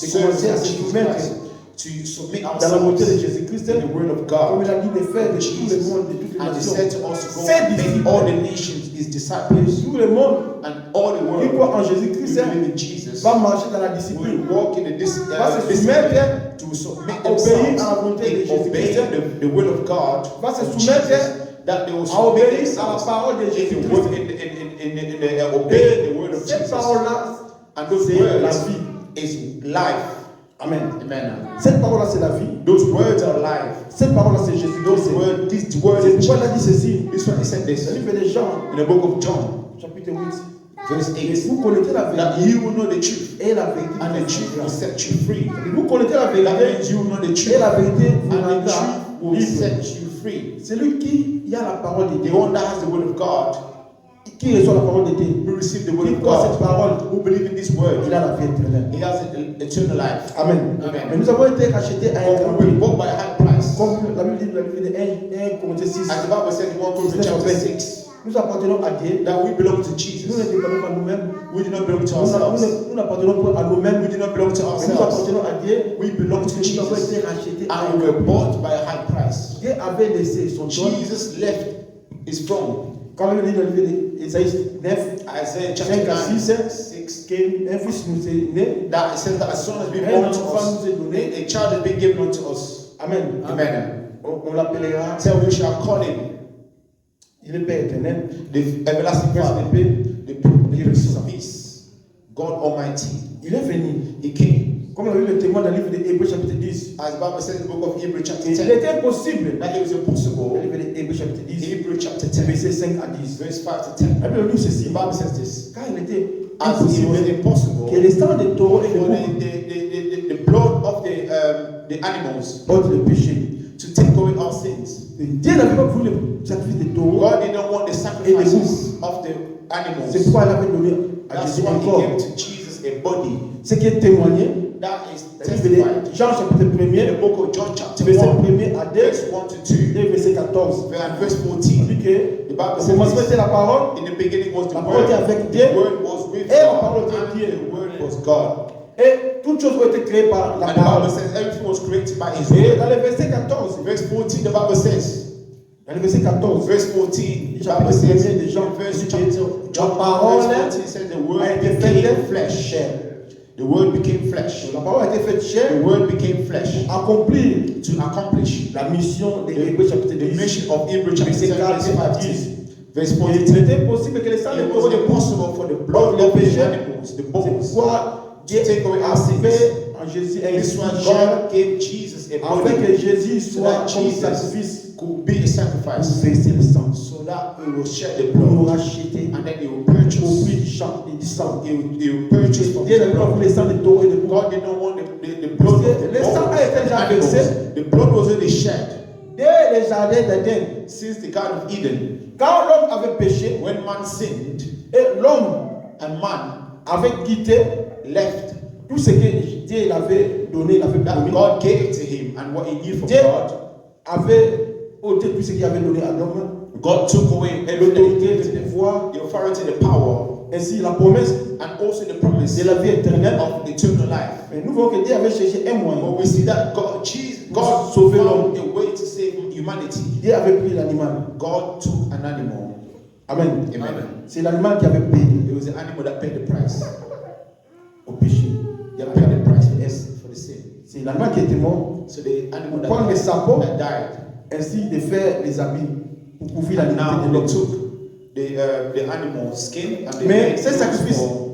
serve commencer à se Jesus soumettre Christ, to submit dans la volonté de ourselves Jésus-Christ, to the word of comme God. il a dit de faire de tout le monde, de toutes les And he nations, said to us to go Faites and make disciples. all the nations his disciples, tout le monde and all the qui world croit en who Jésus-Christ believe in Jesus va marcher dans la will discipline, walk in the va se discipline soumettre, to submit obéir themselves à la volonté de in obeying Jésus-Christ, the will of God, va se of soumettre Jesus, that they will à submit obéir à la themselves parole de in the Jésus-Christ. word, in obeying the word of Cette Jesus. parole-là, And those c'est la words vie. is life. Amen. Amen. Cette parole-là, c'est la vie. Those words are life. Cette parole-là, c'est Jésus-Christ. Those words, these words. C'est pourquoi il a dit ceci. This one he said Le this livre de Jean, in the book of John, chapitre 8. verse 8. Vous connaissez la That vérité you will know the truth, et la vérité. and the truth will set you free. Vous connaissez la That vérité means you will know the et truth, la vérité vous and the rendra truth will libre. set you free. Celui qui a la parole de The Dieu, one that has the word of God, qui reçoit la parole de Dieu, who receive the word qui of croit cette God, parole, who believe in this word, il a la vie éternelle. he has eternal life. Amen. Amen. Mais nous avons été rachetés à un For grand we were prix. bought by a high price. Comme la Bible dit dans le livre de 1 Corinthiens 6, As the Bible said in 1 Corinthians chapter 6, nous appartenons à Dieu. that we belong to Nous ne Jesus. dépendons pas à nous-mêmes. We do not belong to Nous ourselves. n'appartenons pas à nous-mêmes. We do not belong to Mais nous ourselves. appartenons à Dieu. We belong to Nous avons Jesus. été rachetés à un And we grand were prix. bought by a high price. Dieu avait laissé son trône. Jesus left his throne. Quand il dit dans le livre d'Ésaïe 9, Isaiah 5 chapter à 9, 6, 6. qu'un fils nous est né. That it says that a son has been Un born to enfant us, nous est donné. a child has been given unto us. Amen. Amen. On l'appellera, So we shall call him il est Père éternel, the everlasting Prince Father, de paix. the Prince of Peace, God Almighty. Il est venu. He came. Comme la Bible le témoigne dans le livre d'Hébreux chapitre 10. As the Bible says in the book of Hebrews chapter Il 10, était impossible. that it was Dans le impossible. livre d'Hébreux chapitre 10, Hebrews chapter 10, versets 5 à 10. verse 5 to 10. La Bible nous dit The ceci. Bible says this. Car il était As it was impossible impossible que les sangs des taureaux et for des boucs the blood of the animals ôtent le péché. to take away our sins. Dieu n'avait pas voulu le sacrifice des taureaux. God did not want the sacrifices of the C'est animals. pourquoi il avait donné à That's Jésus why un he corps. gave to Jesus a body. Ce qui est témoigné That is dans le livre testified de Jean chapitre in 1er, the book of John chapter verset 1, 1er à 2 verse 1 to 2, et verset 14. and verse Il 14. dit que The Bible au says commencement this. était la parole, In the beginning was the la parole était Word. avec Dieu, The Word was with et la parole God, était and Dieu. the Word was God. Et toutes choses ont été créées par la And the parole. Bible says everything was created by His Et Word. dans le verset 14, Verse 14, the Bible says. dans le verset 14, Verse 14, the chapitre Bible says. 1er de Jean, Verse dit chapter que John la parole verse 14 says the a Word été became faite flesh. chair. The Word became flesh. La parole a été faite The chair Word became flesh pour accomplir to accomplish la mission de Hébreux chapitre the 10. mission of Hebrews chapter Verset 10, verse 4 à 5 10. verse Et 14. il était possible que les sangs des It taureaux was et des boucs, impossible for the blood of the animals, the c'est bones, pourquoi Dieu take away a our sins. fait en Jésus un This one, chair God gave Jesus a afin body que Jésus so soit that comme Jesus sacrifice could be a pour sacrifice, verser le sang, so that he will shed the pour nous blood, racheter and then he will au prix purchase. du sang et du sang. He will purchase from Dieu the n'a pas blood. voulu les sangs des taureaux et des boucs. God did not want the blood of the Le sang a été déjà animals. versé The blood was already shed dès le jardin d'Éden. since the Garden of Eden. Quand l'homme avait péché When man sinned et l'homme and man avait quitté left, tout ce que Dieu l'avait donné, il avait that promis. God gave to him and what he knew from Dieu God, avait ôté tout ce qu'il avait donné à l'homme, God took away everything, l'autorité, le pouvoir, the authority, the power, ainsi la promesse and also the promise de la vie éternelle. of eternal life. Mais nous voyons que Dieu avait cherché un moyen. But we see that God Sauver found a way to save humanity. Dieu avait pris l'animal. God took an animal. Amen. Amen. C'est l'animal qui avait payé It was the animal that paid the price. au péché. They paid the price for the sin. C'est l'animal qui était mort. So the animal Prendre les sabots, that died. ainsi de faire les habits pour couvrir la And dignité now de they l'homme. took the animal skin and they Mais made ce sacrifice for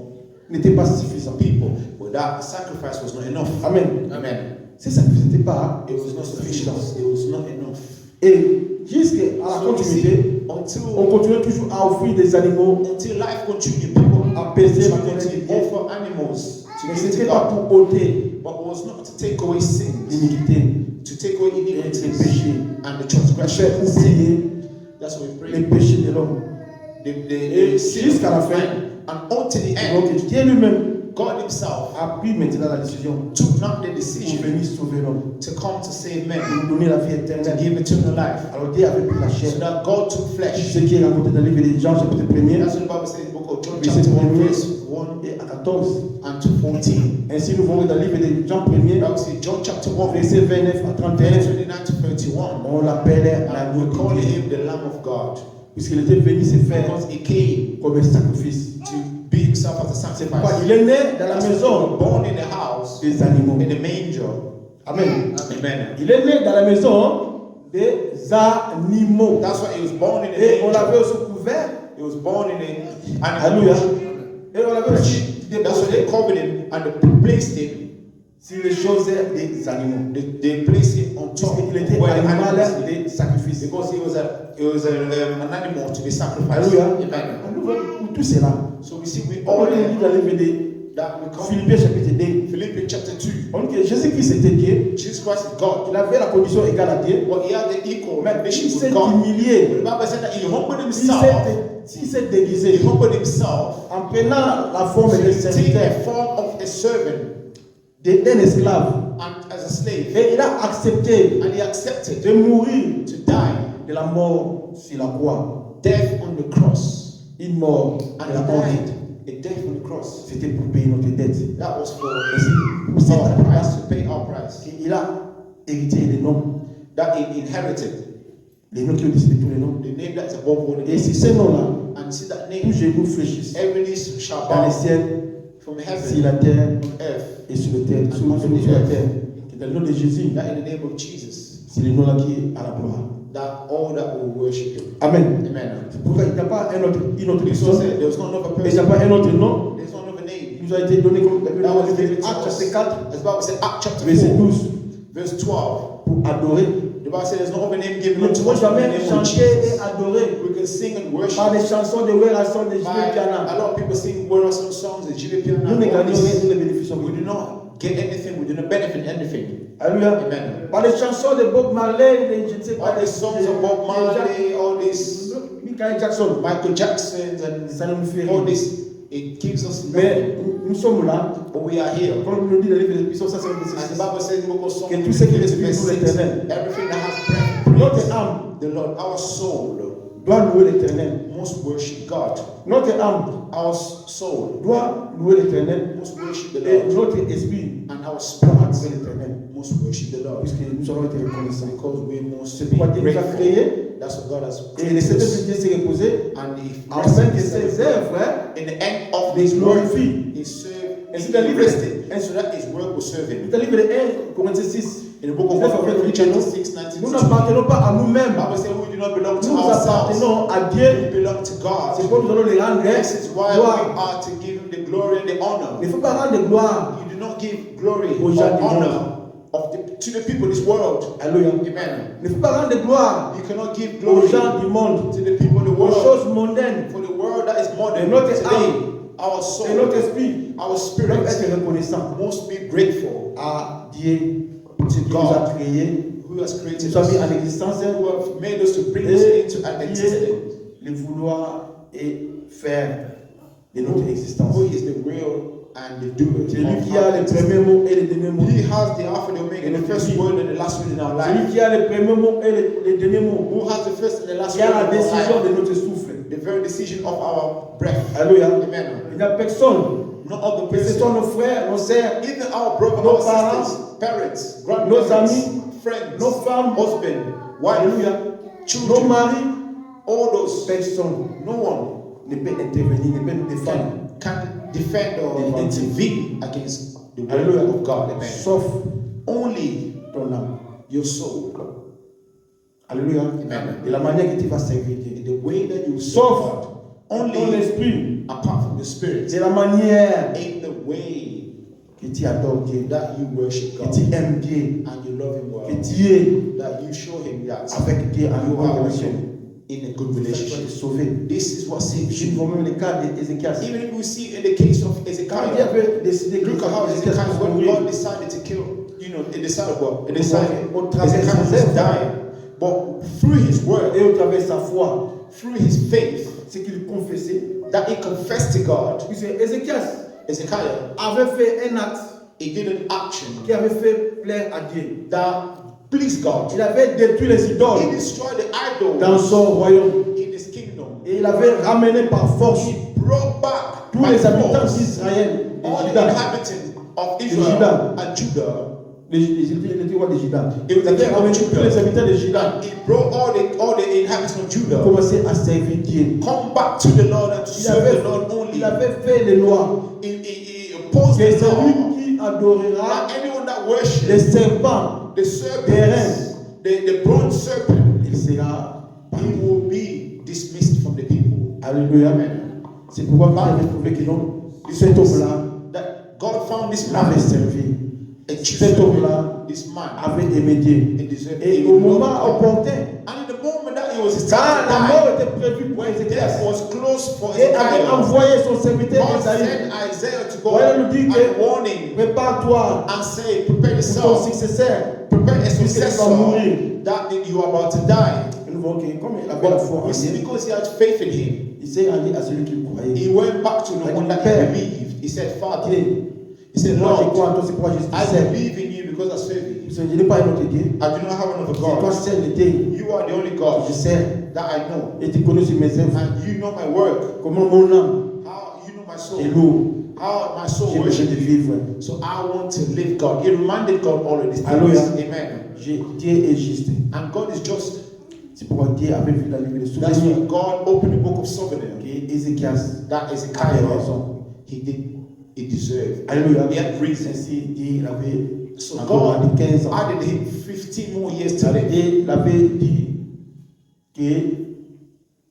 n'était pas suffisant. people. But that sacrifice was not enough. Amen. Amen. Ce sacrifice n'était pas It was not sufficient. It was not enough. Et jusqu'à la So we continuité, see, on continuait toujours à offrir des animaux, until life continued, people apaiser la continued colère de to Dieu. offer animals to Mais give ce to n'était pas God. pour ôter But it was not to take away sins, l'iniquité to take away et les iniquities péchés, and the faire transgressions. oublier That's what we les pray. péchés de l'homme. The sin jusqu'à la of fin. man. And until the end, Donc Dieu lui-même God Himself a pris maintenant la décision took not the pour decision venir sauver l'homme, to come to save men, pour nous donner la vie to éternelle. give eternal life. Alors Dieu avait pris la chair. So that God took flesh. Ce qui est raconté dans le livre de Jean, chapitre 1er, That's what the Bible says in the book of John, verset chapter 1, 1 verse 1 et à 14. and to 14. Ainsi, nous voyons dans le livre de Jean 1er, Bible says John chapter 1, verset 29 à 31, verse 29 to 31. on l'appelait And l'agneau we de call Dieu, him the Lamb of God. puisqu'il était venu se faire Because he came comme un sacrifice. to be himself as a C'est pourquoi sacrifice. il est né dans la He maison was born in the house, des animaux. in the manger. Amen. Amen. Il est né dans la maison des animaux. That's why he was born in Et on the l'avait manger. aussi couvert. He was born in the Alléluia. animal. Et on l'avait aussi That's why they déposé covered him and they placed him. sur les choses des animaux. They placed him on top Puisqu'il était where the animal animals des sacrifices. because he was an animal to be sacrificed. Alléluia. Amen. Nous voyons tout cela. So we see we On all lit dans le livre de that we come Philippiens chapitre 2. Philippians chapter 2. On dit que Jésus-Christ était Dieu. Jesus Christ is God. Il avait la condition égale à Dieu. But he had the equal Mais condition il with s'est God. humilié. The Bible said that he humbled Il himself. s'est He déguisé. humbled himself En prenant la forme to de take serviteur, the form of a servant d'un esclave. and as a slave. Et il a accepté And he accepted de mourir to die, de la mort sur la croix. death on the cross. Une mort And de la he honte. died a death on the cross. C'était pour payer notre dette. That was for Pour our cette price, price, to pay our price. il a hérité les noms. That he inherited. Les noms qui ont décidé tous les noms. The name that is above all the Et names. si ces noms-là, And see that tous name, genoux fléchissent every knee shall dans les bow ciels, from sur heaven, la terre on earth, et sur le terre, sur la terre. Et dans le nom de Jésus, that in the name of Jesus, c'est le nom là qui est à la gloire. that all that will worship him. Amen. Amen. C'est pourquoi il n'y a pas une autre This personne, was it. There was no other et il n'y a person. pas un autre nom. There's no other name. Il nous a été donné comme la Bible That was dit, given to Actes us. chapitre 4, As the Bible said, Acts chapter verset 4, 12, verse 12. pour adorer. The Bible said there's no other name given Nous unto pouvons us but the jamais name of chanter et Jesus. adorer We can sing and worship. par des chansons de Werason, de By, Gilles a Piana. lot of people sing Werason songs, the Jimmy Nous Piano. ne all gagnons rien, this. nous ne bénéficions We do rien. not get anything. We do not benefit anything. Alléluia. Amen. Par les chansons de Bob Marley, je ne sais pas, All the songs of Bob Marley, all this Michael Jackson, Michael Jackson's ça ne nous fait all rien. this, it gives us Mais nothing. nous sommes là, But we are here. comme nous dit le livre de l'Épître, ça c'est As the Bible says in the book of Psalms, Que tout ce qui respire verse loue 6, l'Éternel. everything that has breath, Notre praise âme the Lord. Our soul doit louer l'Éternel. must worship God. Notre âme Our soul doit louer l'Éternel. must worship the Et Lord. notre esprit And our doit spirit adorer l'Éternel. must worship the Lord. Puisque nous avons été reconnaissants. Because we must C'est be pourquoi Dieu nous a grateful. créés. That's what God has Et le created septième us. Dieu s'est reposé And He afin que rested ses œuvres in the end of les His work. glorifient. He served. Ainsi He dans le livre rested, and so that His work will serve Him. Dans le livre de 1 Corinthiens 6, In the book of 19, 1 Corinthians chapter 6, nous 19, n'appartenons pas à nous-mêmes. Bible says we do not belong to Nous ourselves. appartenons à We Dieu. belong to C'est God. pourquoi nous allons les rendre This is why we gloire. are to give Him the glory and the honor. Il ne faut pas rendre gloire. You do not give glory Aux or gens du honor to the people of this world. Alléluia. Amen. Il ne faut pas rendre gloire You cannot give aux glory gens du monde, to the people of the aux world. choses mondaines. For the world that is modern Et notre today, âme, our Et soul, notre esprit our doit spirit être reconnaissant must be grateful à Dieu to qui nous a God créés, who has qui created nous a mis us, en existence who have made us to bring us et into an qui existence. est le vouloir et faire de notre existence. Who is the real and the doer. C'est lui of qui a our les existence. premiers mots et les derniers mots. He has the Alpha and the Omega, the first word and the last word in our C'est lui life. qui a les premiers mots et les derniers mots. Who has the first and the last Qui a word la in our décision life. de notre souffle. the very decision of our breath. Alléluia. Amen. Il n'y a personne. No other Que ce person. soit nos frères, nos sœurs, Even our brothers, nos our parents, sisters, parents, nos grandparents, amis, friends, nos femmes, husband, wife, Alléluia. Nos children, maris, all those. personne No one ne peut intervenir, ne peut nous défendre. can defend or Defend. intervene against the will Alléluia. of God. Amen. Sauf Only ton âme. your soul. Alléluia. Amen. Et la manière que tu vas servir Dieu. In the way that you serve Sauf God. ton Only esprit. apart from the Spirit. C'est la manière In the way que tu adores Dieu. that you worship Que God. tu aimes Dieu. And you love Him well. Que tu es That you show Him that avec Dieu en you bonne are relation. in a good Ça, tu vas te relationship. sauver. This is what saves Si nous you. voyons même le cas d'Ézéchias. Even if we see in the case of Quand Dieu Ezekiah, avait décidé que look at how Ézéchias Ezekiah, puisse when mourir, God decided to kill, it decided what? It Au decided travers de Ezekiah ses was œuvres. dying. But through his word, et au travers de sa foi, through his faith, ce qu'il confessait, that he confessed to God, puisque Ézéchias Ezekiah, avait fait un acte he did an action qui avait fait plaire à Dieu. that pleased God. Il avait détruit les He idoles destroyed the dans idols son royaume in his kingdom. et il avait ramené par force He brought back tous by les habitants force d'Israël, de all the Juda, inhabitants of Juda. Israel and Judah. les rois de Juda. It was Il avait the king of ramené Judah. tous les habitants de Juda And he brought all the inhabitants of Judah commencer à servir Dieu. come back to the Lord and to Il serve avait, the Lord only. il avait fait les lois He opposed que the law celui qui adorera that anyone that les worships serpents, the serpents, the bronze serpent, il sera he will be dismissed from the people. Alléluia. Amen. C'est pourquoi Dieu avait trouvé que non, This cet was homme-là that God found this l'avait man servi. and Cet homme-là this man avait aimé Dieu. and deserved Et he au loved moment God. opportun, And in the moment that he was quand time la to mort die, était prévue pour when death Ézéchias, was close for et avait Ezekiel, envoyé son serviteur God Isaïe, sent Isaiah to go voilà nous dit and que warning prépare-toi and say, prepare pour ton yourself, successeur. prepare a Puisque tu vas successor mourir. that you are about to die. Et nous voyons que comme il avait la foi en You see, Dieu, because he had faith in him, il s'est rendu à celui qu'il croyait. he went back to the Like one that Père. he believed. He said, Father, Dieu, he said, moi je Lord, crois en toi, c'est pourquoi je I te sers. believe in you because I serve you. Je n'ai pas un autre Dieu. I do not have another C'est toi God. seul le Dieu. You are the only Je God sers. that I know. Et tu connais sur mes œuvres. And you know my work. Comment mon âme How you know my est soul. lourde. How my soul J'ai besoin worships de you. vivre. So I want to live God. He reminded God all of these things. Alléluia. Amen. Dieu est juste. And God is just. C'est pourquoi Dieu avait vu dans le livre de That's Souvenir why God opened the book of Souvenir. que Ézéchias That avait Ezekiel, raison. he deserved. Alléluia. He had reason. Ainsi, Dieu il avait So encore God dit 15 ans. added him 15 more years to live. Et il avait dit que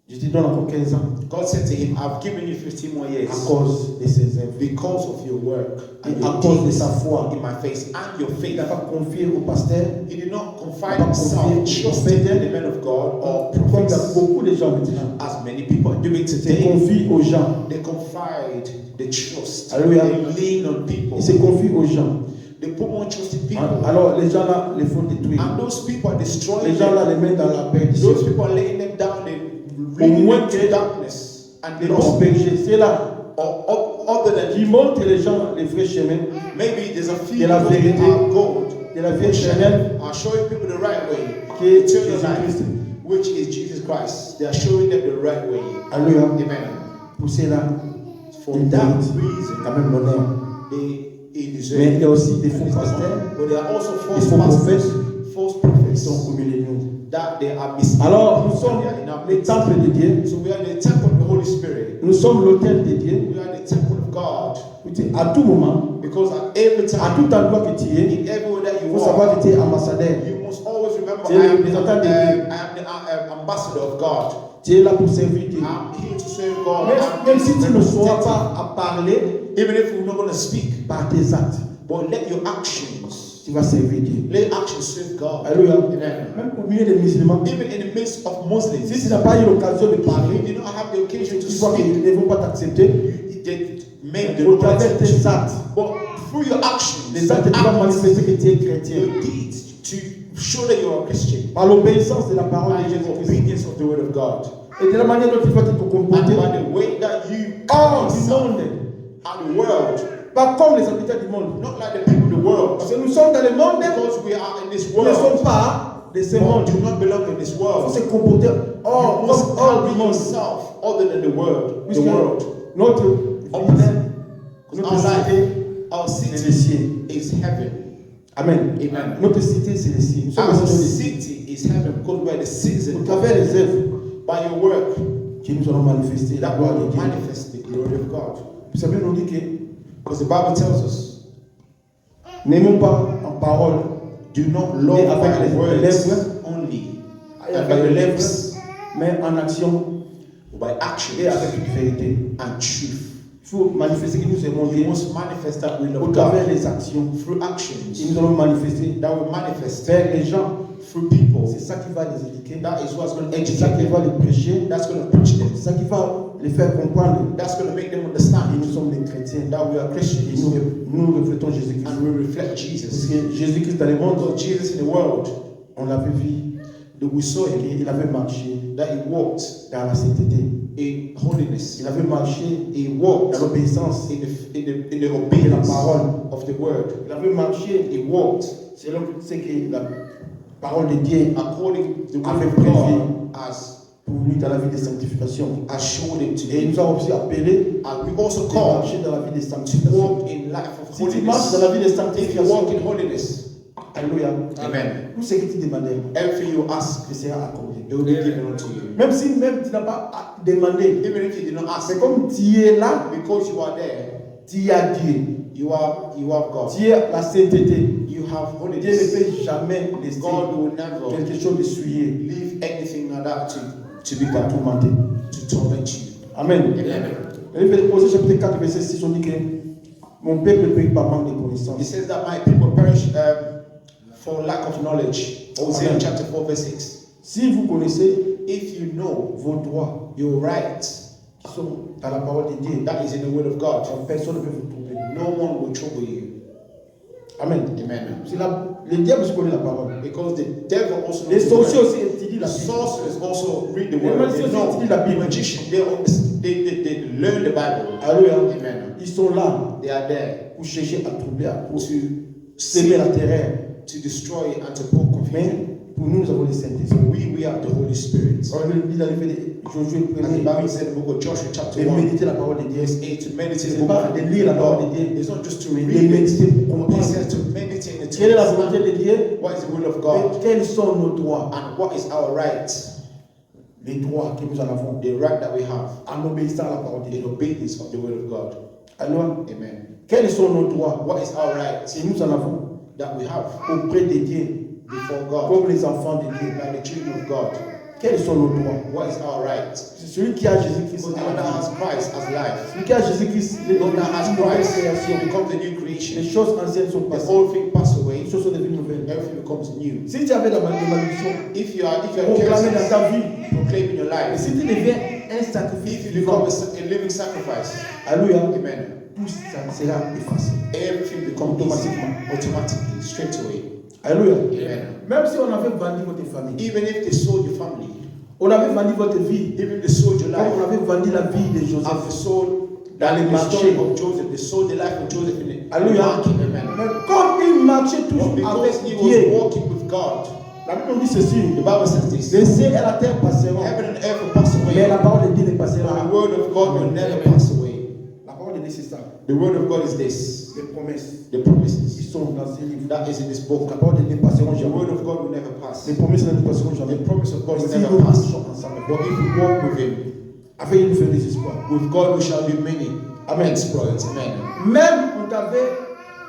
je te donne encore 15 ans God said to him, I've given you 15 more years à cause de ses œuvres. because of your work Et and à your cause de deeds sa foi. in my face and your Il faith. n'a pas confié au pasteur. He did not confide Pas himself confié just au in prophète. the men of God or Comme il y a prophets, beaucoup de gens maintenant. as many people are doing Il se today. confie aux gens. They confide, they trust, Alléluia. they lean on people. Il se confie aux gens. They put more trust in people. Alors les gens là les font détruire. And those people are destroying Les gens them. là les mettent dans la perdition. Those people are laying them down, they Au leading moins them to que darkness and les bons lost. péchés, c'est là Other than qui montrent les gens les vrais chemins maybe there's a few de la people vérité, who are gold, de la vie which éternelle are showing people the right way, qui est eternal life, Jésus-Christ. which is Jesus Christ. They are showing them the right way. Alléluia. Amen. Pour cela, For il that mérite reason, quand même l'honneur. he Mais deserves il y a aussi des and faux it's pasteurs honored. But there are also des false faux pastors, prophètes false qui prophets sont au milieu de nous. that they are misleading. Alors, nous sommes They are in our les midst. temples de Dieu. So we are the temple of the Holy Spirit. Nous sommes l'autel de Dieu. We are the temple of God. À tout moment, Because at every à time, tout endroit que tu es, in everywhere that il you faut savoir are, que tu es ambassadeur. you must always remember C'est I le am représentant de Dieu. the ambassador of God. Tu es là pour servir Dieu. I'm here to serve God. Même si tu ne sauras pas à parler Even if we're not going to speak, par tes actes, but let your actions, tu vas servir Dieu. let actions serve God. Alléluia. Amen. Même au milieu des musulmans, Even in the midst of Muslims, si tu n'as pas eu l'occasion de if parler, you do not have the occasion to tu vois qu'ils speak, ne vont pas t'accepter. they make the Au travers de tes actes, But through your actions, les actes, tu vas manifester que tu es chrétien. your deeds, to show that you are a Christian, Par l'obéissance de la parole by de the Jésus-Christ. obedience of the word of God, Et de la manière dont tu vas te and comporter by the way that you hors du yourself monde. and the world, Pas comme les habitants du monde. not like the people of the world, Parce que nous sommes dans le monde, because we are in this nous ne sommes world, pas de ce but monde. do not belong in this Il faut world. se comporter You hors must du carry monde. yourself other than the world. Puisque notre vie, notre cité, c'est le ciel. Is heaven. Amen. Amen. Notre cité, c'est le ciel. Nous sommes Our dans le ciel. city is heaven because we're the citizens. Au travers des œuvres By your work, que nous allons manifester la that gloire de will Dieu. manifest the glory of God. Vous savez, on dit que Because the Bible tells us, n'aimons pas en parole, do not love et avec by les words lèvres, only, et and avec by les your lèvres, lips, mais en action but by actions et avec toute vérité. and truth. Il faut manifester que nous aimons We Dieu must manifest that we au love travers God des actions. through Et actions nous allons manifester that will manifest vers les gens. through people. C'est ça qui va les éduquer. That is what's going to C'est ça educate qui va them. les prêcher. That's going to preach them. C'est ça qui va les faire comprendre. That's going to make them Et understand nous sommes des chrétiens. that we are Et Christians nous reflétons Jésus-Christ. and we reflect Parce Jesus. que Jésus-Christ dans le monde, Because Jesus in the world, on l'avait vu. that we saw him, Il avait marché that he walked dans la sainteté. in holiness. Il avait marché He walked dans l'obéissance in the de la obedience parole. of the word. Il avait marché He walked selon ce que la parole de Dieu according to the avait word of prévu God pour lui dans la vie de sanctification. as showed him to Et il him. nous a aussi appelé And we also à call marcher dans la vie de to sanctification. walk in life of Si tu marches dans holiness. la vie de If you sanctification, walk in holiness, alléluia, amen, tout ce que tu demandais, everything you ask, il sera accordé. it will be given unto you. Même si même tu n'as pas demandé, Even if you did not ask, c'est comme tu es là, because you are there, tu as Dieu. you have God. Tu es la sainteté. You have Dieu ne holiness. peut jamais laisser God will never quelque chose de souillé leave anything like that to be qui va done, tourmenter. to torment you. Amen. Amen. Et Osée chapitre 4, verset 6, on dit que mon peuple périt par manque de It connaissance. says that my people perish for lack of knowledge. Hosea Amen. chapter 4 verse 6. Si vous connaissez If you know vos droits your rights, qui sont dans la parole de Dieu, that is in the word of God, personne ne peut vous trouver. no one will trouble you. Amen. Amen. Le diable aussi connaît la parole. Because the devil also Les knows the sorciers word. aussi étudient The la Bible. sorcerers also read the Les word. magiciens They aussi know. étudient la The Bible. magicians, they learn the Bible. Alléluia. Amen. Ils sont là They are there pour chercher à troubler, pour to semer la terreur. to destroy and to put confusion. Mais pour nous, nous avons le Saint-Esprit. We have the Holy Spirit. On le dit dans le livre de Josué As the 1er, Bible said in the book of Joshua chapter de 1, méditer la parole de Dieu. verse 8, to meditate C'est the book pas of de lire la parole de Dieu, It's not just to mais read de méditer it. pour He comprendre. says to meditate and to Quelle est la volonté understand de Dieu? what is the will of Et God quels sont nos droits? and what is our right, Les droits que nous en avons the right that we have en obéissant à la parole de in Dieu. obedience of the will of God. Alors, Amen. quels sont nos droits What is our right que nous en avons that we have auprès de Dieu, before God, comme les enfants de Dieu? like the children of God? Quels sont nos droits? What is our right? C'est celui qui a Jésus-Christ. Because the one that has Christ as life, Celui qui a Jésus-Christ, the one that has une nouvelle Christ création. becomes a new Les creation. choses anciennes sont The passées. old thing pass away, Les choses sont devenues nouvelles. everything becomes new. Si tu avais des malédictions, If you are proclamées dans careless, ta vie, proclaim in your et life. si tu deviens un sacrifice If you become vivant, a living sacrifice, alléluia, amen, tout ça sera effacé. everything becomes easy, Automatiquement. automatically, straight away. Alléluia. Amen. Même si on avait vendu votre famille, Even if they sold your family, on avait vendu votre vie, even if they sold your comme on life, avait vendu la vie de as Joseph. they sold Dans les the marchés. story of Joseph, they sold the life of Joseph in the Alléluia. market. Amen. Mais comme il marchait But toujours because avec he Dieu, was walking with God, la Bible dit ceci, the Bible says this: les cieux et la terre passeront, heaven and earth will pass mais away, la parole de Dieu ne but passera the pas. word of God will never pass away. La parole de Dieu, c'est ça. The word of God is this: Les promesses, the ils promises sont dans ce livre. that is in this book. La parole de Dieu ne passeront The word jamais. of God will never pass. Les promesses ne passeront The jamais. promise of God will Si never nous pass. marchons ensemble, But if we walk with Him, avec il nous fait des espoirs. with God we shall do many Amen. exploits. Amen. Même on t'avait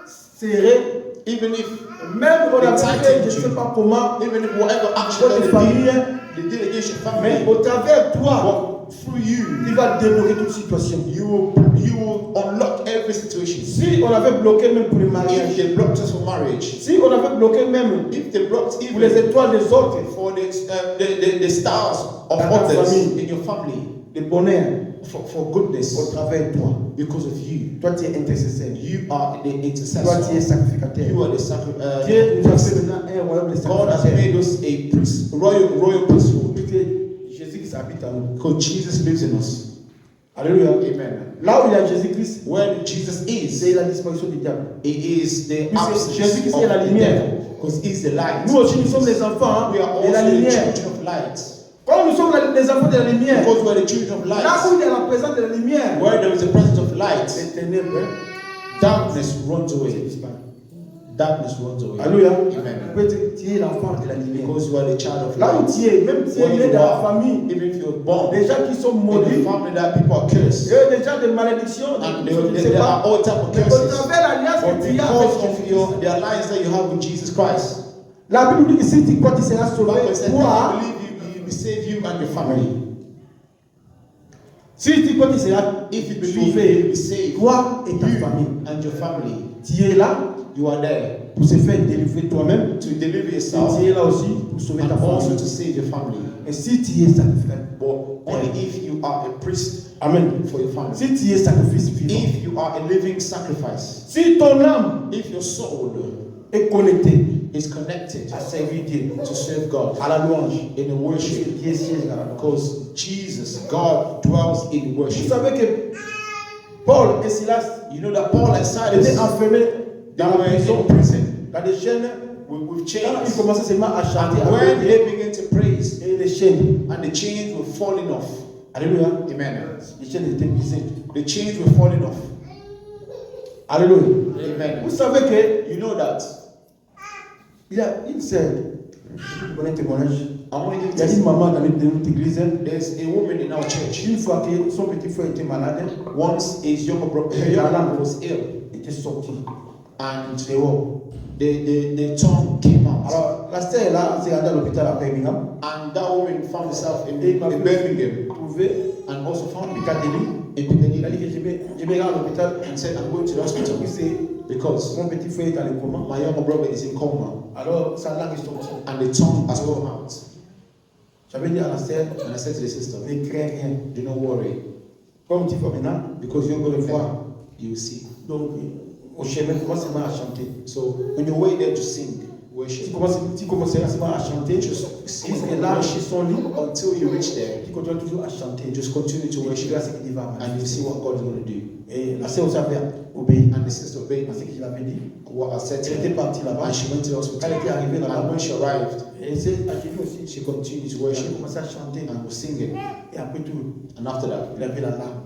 serré, Even if, même on avait fait, je ne sais pas comment, even if whatever action that votre famille, they did against your mais family, au travers de toi, but through you, il va débloquer toute situation. you will unlock every situation. Si on avait bloqué même pour le If mariage, they blocked us for marriage, si on avait bloqué même if they blocked pour les even étoiles des autres, for the stars of Dans ta others famille. in your family, le bonheur for goodness, au travers de toi. because of you, Toi, tu es intercesseur. you are the Toi, tu es intercessor. sacrificateur. You are the Dieu nous a fait sacrifice. maintenant un royaume de God has sacrificateurs. made us a priest, royal priesthood, Puisque Jésus-Christ habite en nous. because Jesus lives in us. Alléluia. Amen. Là où il y a Jésus-Christ, Where Jesus c'est is, la disparition du diable. it is the Puisque absence Jésus-Christ of est la the lumière. devil, because He's the light. Nous aussi, nous sommes les enfants We are de la also the lumière. children of light. Comme nous sommes les enfants de la lumière, Because we're the children of là light. où il y a la présence de la lumière, Where there is a presence of light, les ténèbres, darkness runs c'est away. disparaît. Darkness runs away. Alléluia. Amen. Tu peux dire, tu es l'enfant de la lumière. Because you are the child of Là où light. tu es, même si tu Where es né you dans la are, famille, even if you're born des gens qui sont in a maudits, family that people are cursed, il y a des gens de malédiction, and je ne sais there are pas. all types of Mais au curses. travers de l'alliance But que tu as because avec of Jésus-Christ, the alliance that you have with Jesus Christ, la Bible dit que si tu crois que tu seras the sauvé, Bible says toi, that if you believe you will save you and your family. si tu crois que tu seras If you believe you sauvé, will be saved, toi et ta you famille, and your family, tu es là you are there pour se faire délivrer toi-même, to deliver et yourself tu es là aussi pour sauver and ta also famille. to save your family. Et si tu es sacrifié, But only if you are a priest Amen. for your family. Si tu es sacrifice vivant, If you are a living sacrifice, si ton âme if your soul est connectée is connected à servir Dieu, to serve God à la louange, in a parce worship, que Dieu siège dans la louange. because Jesus, God dwells in Vous worship. savez que Paul et Silas You know that Paul and étaient Silas, enfermés they dans la were prison, in prison dans des chaînes. with Quand chains. ils commençaient seulement à chanter, And à when prier, they began to praise, et les chaînes, and the chains were falling off. alléluia, Amen. les chaînes étaient brisées. The chains were falling off. Alléluia. Amen. Vous savez que You know that. il y a une sœur, je connais un témoignage. I want to give Il y a une this. maman dans notre église. There's a woman in our church. Une fois que son petit frère était malade, Once his younger brother, her younger brother was ill, il était sorti and dehors. the tongue came out. Alors, la sœur là, s'est rendue à l'hôpital à Birmingham. And that woman found herself in Et il m'a Birmingham trouvé and also found me Piccadilly. in Il a Piccadilly dit que je vais aller à l'hôpital. and said, I'm going to the hospital Oui, c'est because mon petit frère est dans le coma. my younger brother is in coma Alors, sa langue est sortie. and the tongue has come out. J'avais dit à la sœur, And I said to the sister, ne crains rien. do not worry, Comme tu vois maintenant, because you're going to voir. voir, you will see. Donc, au chemin, commence seulement à chanter. So when you're way there to sing, worship, Tu commenceras seulement à chanter. just sing Jusqu'à là, chez son lit, until you reach there. tu continues toujours à chanter. Just continue to Et tu worship verras ce qu'il va and you see what God is going to do. Et la sœur aussi avait obéi And the sister obeyed à ce qu'il avait dit. what I said to Elle était her. partie là-bas. And she went to the Quand hospital. elle était arrivée And là-bas, when she arrived, elle s'est accueillie aussi. she continued to Elle a worship commencé à chanter. and was singing. Et après tout, And after that, il avait la larme.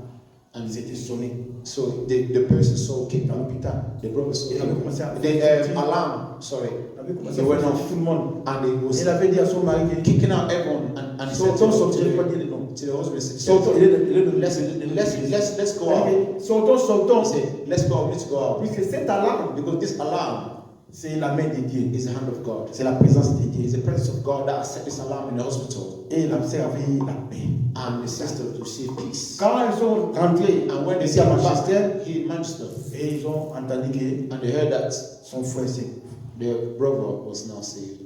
and Ils étaient sonnés so the person's soul came dans down. l'hôpital. The brother soul Il avait came commencé à down. The alarm, sorry, Il avait commencé They à went faire off. tout le monde. and it was Elle avait dit à son mari que kicking out everyone. And he said sortons, sortons, je ne vais pas to dire le nom. the husband, he said, Sortons, il est de let's go out. Sortons, sortons. He said, let's go, we need to go out. Puisque cette alarme, Because this alarm c'est la main de Dieu. is the hand of God. C'est la présence de It's Dieu. the presence of God that has set this alarm in the hospital. Et la sœur avait la paix. And the sister received peace. Quand ils sont rentrés And when they ici à came Manchester, back here in Manchester, et ils ont entendu que and they heard that son frère s'est. their brother was now saved,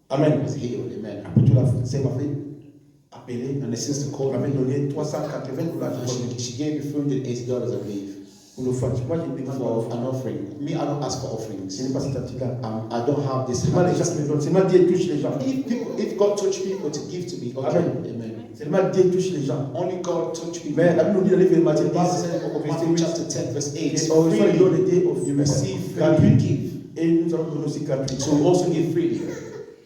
Amen. was healed, amen. Après tout, la sœur m'a fait appeler. And the sister Elle called m'avait me, donné $380, and she gave me $380, I believe, pour le faire. Moi, je demande for pas. an offering. Me, I don't ask for Je offerings. n'ai pas cette attitude-là. I don't have this C'est moi les gens habit. qui me donnent. C'est moi Dieu touche les gens. If God touch people to give to me, okay, Amen. amen. C'est moi Dieu touche les gens. Only God touch people. Mais la Bible nous dit dans le livre de Matthieu The 10, Bible says in the book of Matthew chapter 10 verse 8, et on reçoit freely le été you receive, freely you gratuit. give. Et nous allons donner aussi gratuit. So we also give freely.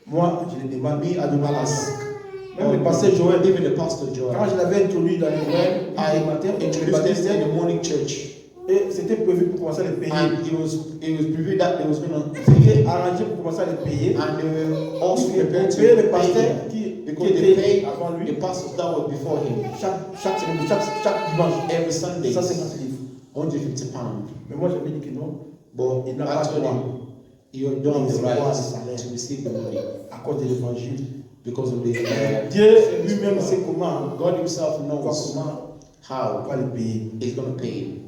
Moi, je le demande. Me, I do not ask. Même le pasteur Joël, Even the pastor quand Joel, je l'avais introduit dans le Noël, I le matin, je le introduced them baptisais, in the morning church, et c'était prévu pour commencer à le payer. and it was previewed that they was going to C'était pay, arrangé pour commencer à le payer. and they were also Et prepared pour to payer le pay pasteur him, qui because they était paid avant lui the pastors that were before him chaque semaine, chaque dimanche, every Sunday, 150 livres. £150. Mais moi, j'avais dit que non, But il n'a I pas told droit him, you don't have the right salaire to receive the money à cause de l'évangile. because of the Dieu lui-même sait comment, God Himself knows comment on how va le payer. He's going to pay him.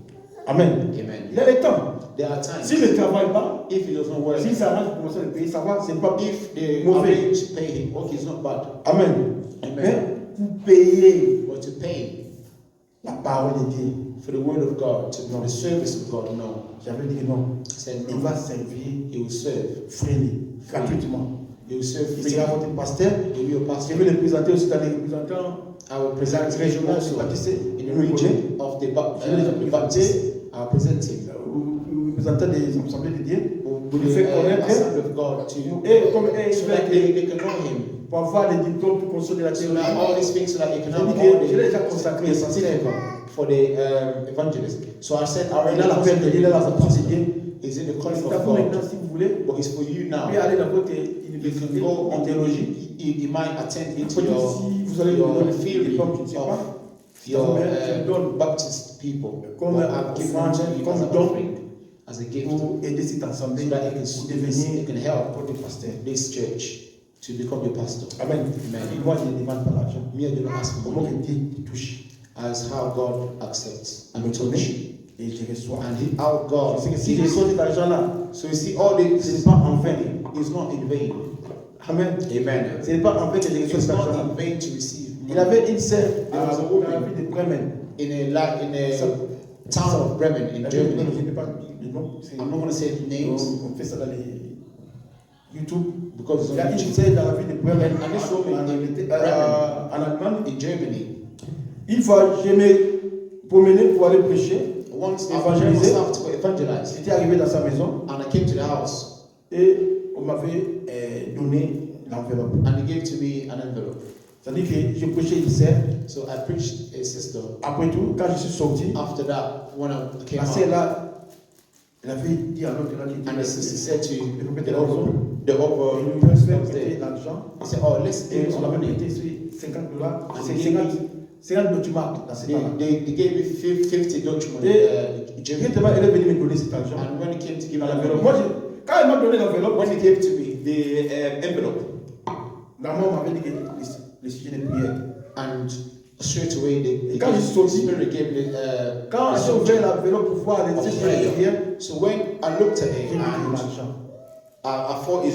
Amen. Amen. Il y a le temps. There are times S'il ne travaille pas, if he does not work, s'il s'arrange pour commencer à le payer, ça va, c'est pas if they mauvais. arrange to pay him, okay, it's not bad. Amen. Amen. Mais pour payer But to pay la parole de Dieu, for the word of God, to the service of God, no. j'avais dit que non. I said Il no. va servir He will serve. freely, gratuitement. He will serve Il freely. sera votre pasteur. He will be your Je pastor. vais le présenter aussi dans les représentants I will present him régionaux also baptisés. in the region of the Baptist. I will present him. Représentants des assemblées de Dieu. with Il fait the connaître. Assembly of God to Et comme so that they can know Him. pour avoir des diplômes pour construire de la So théologie. that all these things, so that you can J'ai have dit all que je l'ai déjà consacré the au pasteur. certificate for the evangelist. So I said, I already Il a la peine de consecrated dire, il a as la a pastor. possibilité. It's in the calling C'est à of vous maintenant God, si vous voulez. but it's for you now. Puis aller dans votre You université can go en on théologie. you might attend into Peut-être si vous allez your donner theory diplôme, je ne sais of pas. your Tu donnes Baptist people. comme But I've given offrande, to you as comme an don offering, as a gift, pour aider cette assemblée so that you pour can devenir help votre pasteur. this church to become your pastor. Amen. Amen. Et moi, je ne demande pas l'argent. Me, I do not ask for Comment money, que Dieu touche as how God accepts à and me touch, donner et je reçois. and how God. Je sais que si je reçois cet argent-là, So you see, all ce n'est this pas en vain. is not in vain. Amen. Amen. Ce n'est pas en vain que je reçois It's cet not argent-là. in vain to receive Il money. avait une sœur There was a dans woman la ville de Bremen. in a town of Bremen in Je Germany. ne peux pas dire le nom. I'm not going to say names On fait ça dans les YouTube. because Il y a it's une on sœur dans la ville de Bremen, And this woman en Allemagne. in Germany. Une fois, je me promenais pour aller prêcher. Once I Évangéliser. myself to go evangelize, J'étais arrivé dans sa maison and I came to the house, et on m'avait donné l'enveloppe. and he gave to me an envelope. C'est-à-dire que je prêchais une sœur. So I preached a sister. Après tout, quand je suis sorti, After that, when I came la sœur out, là, elle avait dit à l'autre là qui était and the sister said to le propriétaire the de la maison, other, the other il nous person fait that was prêter there, l'argent. he said, "Oh, let's Et give on some avait money." prêté sur $50. And C'est they gave 50 documents dans ce temps-là. they gave me 50 Dutch money. German. Directement, elle est venue me donner cet argent. And when he came to give me Dans l'envelope, l'enveloppe. Quand elle m'a donné l'enveloppe, when he gave to me the envelope, maman m'avait dit que le sujet de prière. and straight away Et quand je suis sorti, Spirit gave me quand j'ai ouvert l'enveloppe pour voir les sujets de prière, So when I looked at j'ai it, vu and l'argent. I thought it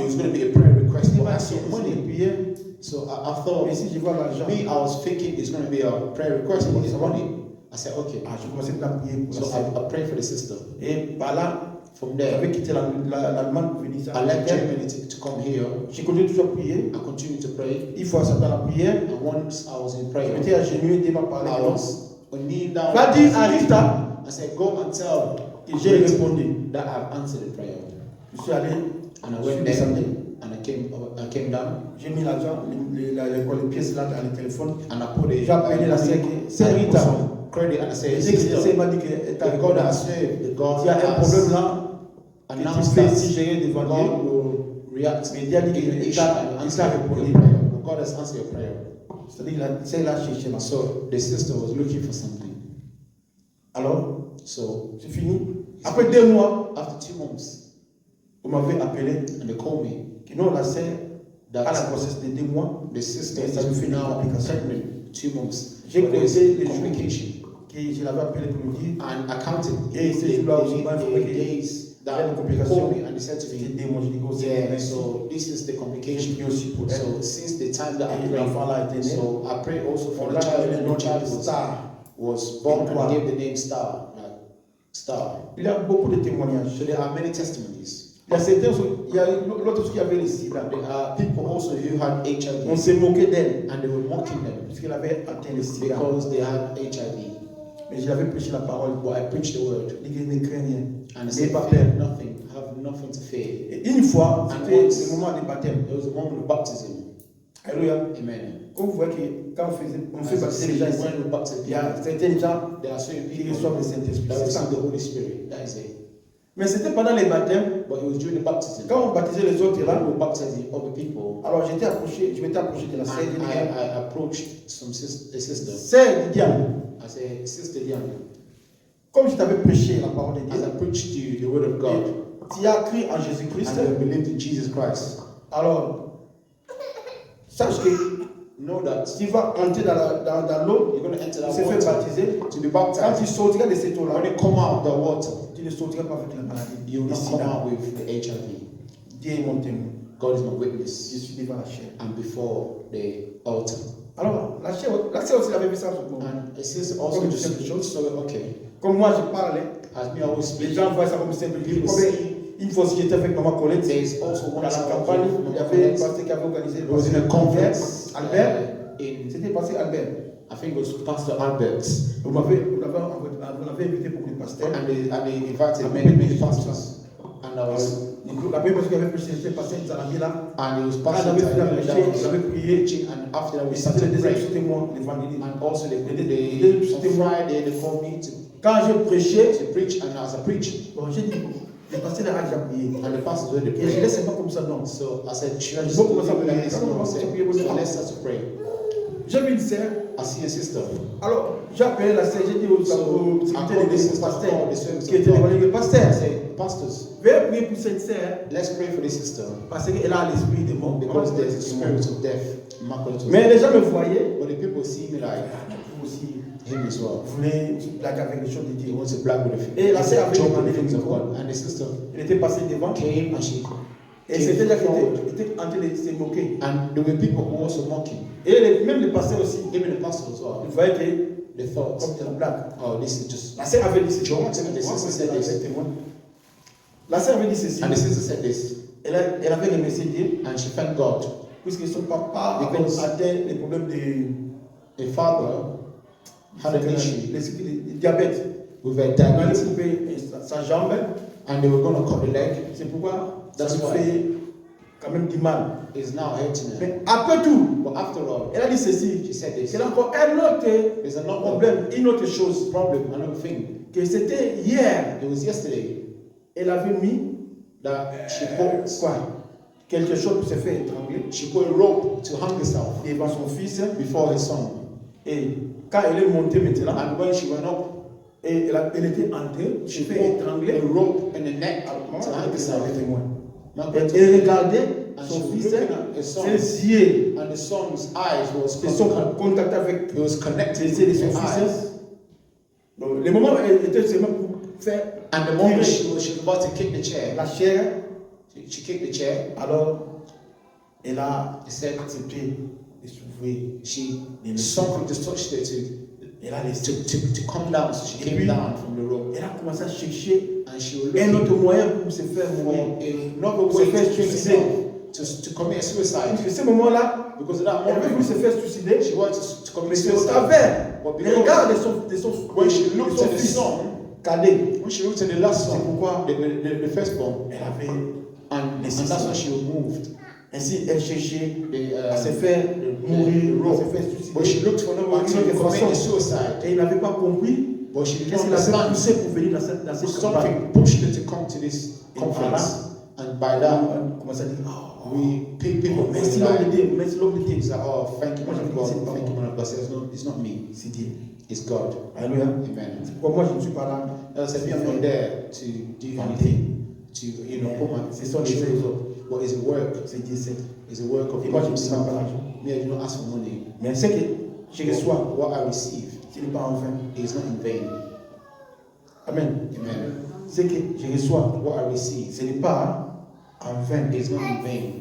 was going to be a prayer request, but I saw C'est money. prière. So I thought, Mais si je vois l'argent, me, I was thinking it's going to be a prayer request, but it's money. I said, okay. je commençais à prier pour la So sœur. I prayed for the sister. Et par là, From there, j'avais quitté l'Allemagne pour venir I left ça. Germany to come here. J'ai continué toujours à prier. I continued to pray. Une fois ça dans la prière, And once I was in je prayer, m'étais agenouillé, Dieu m'a parlé. I was kneeling down. Va dire à Rita I said, go and tell que j'ai répondu. that I've answered the prayer. Je suis allé, And I je suis went there descendu. and I came down J'ai mis l'argent, les pièces là dans le téléphone. and I put it. J'ai appelé la sœur qui c'est Rita. Credit and I said, Et dès que sister, c'est m'a dit que the God has saved, the God il y a un problème has là, announced que tu that fais si gérer devant Dieu. God will react Mais Dieu a dit in que the il issue t'a and answer répondu. your prayer. God has answered your prayer. C'est-à-dire que c'est là chercher ma soeur. So the sister was looking for something. Alors, So c'est fini. Après 2 mois, after 2 months, vous m'avez appelé and they called me que non, la sœur a la that grossesse de 2 mois. the sister Et ça lui fait is une now complication. pregnant 2 months. J'ai But there's compté les complication. jours que je l'avais appelé pour lui dire And I counted Et ces jours-là aussi, il faut the que days il y a that une they complication. called me and they said to c'était me, 2 mois. Je dis, oh, c'est yeah, vrai. so this is the J'ai complication. prié aussi pour elle. So since the time that I Et l'enfant là prayed, était né. so I prayed also for On the l'a child, appelé le and nom the child de Star. was born and Étoile. I gave the name Star, like Star. Il y a beaucoup de témoignages. So there are many testimonies. Il y a certains, il y a l'autre qui avait le sida. There are people also who had On HIV s'est moqué d'elle and they were mocking them parce qu'elle avait atteint le sida. because they had HIV. Mais je l'avais prêché la parole. But I preached the word Il dit ne crains rien. and I N'aie said, pas fear peur. nothing, have nothing to fear. Et une fois, And c'était once- le moment du baptême. There was a moment of baptism. Alléluia. Amen. Comme vous voyez que quand on fait As you baptiser see, les gens ici, when we baptize il y a people, certains gens there are certain qui people reçoivent le Saint-Esprit. that C'est ça. receive the Holy Spirit. That is it. Mais c'était pendant les baptêmes, But it was during the baptism. quand on baptisait les autres là, When we were baptizing other people, alors je m'étais approché de la sœur and Diane. I approached a sister. Sœur Diane, I said, Sister Diane, comme je t'avais prêché la parole de as Dieu, I preached to you the word of God, tu as cru en Jésus-Christ, and you have believed in Jesus Christ, alors sache que know that tu vas entrer dans l'eau, you're going to enter tu that se fait water baptiser. to be Quand baptized. tu sortiras de cette eau-là, When you come out of the water, tu ne sortiras pas avec la maladie. you will le not come sida. out with the HIV. Dieu est mon témoin. God is my Je witness. suis devant la chair. And before the altar. Alors, la sœur aussi avait vu ça sur moi. And a sister also Comme just quelque chose. so okay. Comme moi, je parlais, As me always les speak, gens voient ça comme simple. people Comme see une fois, si j'étais avec Maman Colette, there's also dans one la side of campagne, il y avait un it. pasteur qui avait organisé. It was in a conference Albert, in, c'était pasteur Albert. I think it was Pastor Albert, On avait invité beaucoup de pasteurs. and they invited many pastors. And I was, La première personne qui avait prêché, c'était pasteur Zalami là. and he was Quand passing j'avais fini de prêcher, time, j'avais prié. preaching, and after that we Et c'était le started deuxième, praying. c'était moi, l'évangéliste. And also They- on Friday they called me Quand je prêchais, to preach, and as I preached, bon, j'ai dit, le pasteur a déjà prié. and the pastor already Et je prayed. laisse pas comme ça, non. So I said, should I just Beaucoup leave commencent à it like prier. this? Quand on No, I commence à said, prier, so let's start to pray. j'ai vu une sœur. I see a sister. Alors, j'ai appelé la sœur, j'ai dit au So I secrétaire called de this sister, pasteur, called the service qui était of devant God. le pasteur, I said, pastors, veuillez prier pour cette sœur, let's pray for this sister parce qu'elle a l'esprit de mort. because there's a spirit of death. Mais les gens me voyaient, But the people see me like vous aussi, him as well. vous voulez blaguer avec les choses de He Dieu. wants to brag with the Et la sœur avait joke with demandé the le things of micro. God. And the sister Elle était passée devant, came and she et c'était là qu'elle forward. était en train de se moquer. And there were people who were also mocking. Et même les pasteurs aussi, Even the pastors as well. ils voyaient que They thought, comme de la blague. oh, this is just. La sœur avait dit ceci. Joke. Moi, The sister c'est said la this. témoin. La sœur avait dit ceci. And the sister said this. Elle avait remercié Dieu, And she thanked God. puisque son papa Because- avait atteint les problèmes de The father had an issue le diabète. with a On allait diabetes. couper sa jambe. And they were going to cut the leg. C'est pourquoi ça That's lui why. fait quand même du mal. It's now hurting her. Mais après tout, But after all, elle a dit ceci. she said this. C'est encore un autre There's another problème, une autre chose. problem, another thing. Que c'était hier, It was yesterday elle avait mis that she put quoi quelque chose pour se faire étrangler she put a rope to hang herself devant son fils. before her son. Et quand elle est montée maintenant, And when she went up, et elle était entrée, she she fait put étrangler. a rope in the neck Alors, comment to ça hang fait herself. les témoins? My Et brother- elle regardait And son she fils, was looking at her son. ses yeux, And the son's eyes was ils sont en contact avec it was connected les yeux de with son her eyes. fils. Donc, le moment où elle était seulement pour faire And the moment tirer she was about to kick the chair, la chair, she kicked the chair. alors elle a He said accepté de s'ouvrir. something just touched her Elle a laissé. to come down. So she Et came puis, down from the rope. Elle a commencé à chercher And she was un autre looking moyen pour se faire for mourir. another way Se faire to kill suicider. herself, to commit suicide. Parce que ce moment-là, Because at that elle avait voulu se moment, faire suicider, she wanted to commit mais c'est au suicide. travers But des because regards when she de looked son at the fils son, cadet, when she looked at the last c'est son, pourquoi the firstborn, elle avait and that's when she was moved. ainsi elle cherchait The, à se faire mourir, à se faire But she suicider. looked for another way to Une autre commit façon. suicide. Et il n'avait pas compris But she did qu'est-ce not qu'il avait understand. poussé pour venir dans cette campagne. Something pushed her to come to this conference. And by that, On commence à dire, oh, people oh, merci l'homme de Dieu, merci l'homme de Dieu. It's like, oh, thank you, man of God. Thank you, man of God. So it's not me, C'est Dieu. it's God. Alléluia. Amen. C'est pourquoi moi je ne suis pas là. As I said, I'm not there to do anything, to put my C'est ça les autres. But it's a work. C'est Dieu seul. It's a work of Et moi je God ne suis pas Himself. l'argent. Me, I do not ask for money. Mais ce que je reçois, What I receive ce n'est pas en vain. is not in vain. Amen. Amen. Ce que je reçois, What I receive ce n'est pas en vain. is not in vain.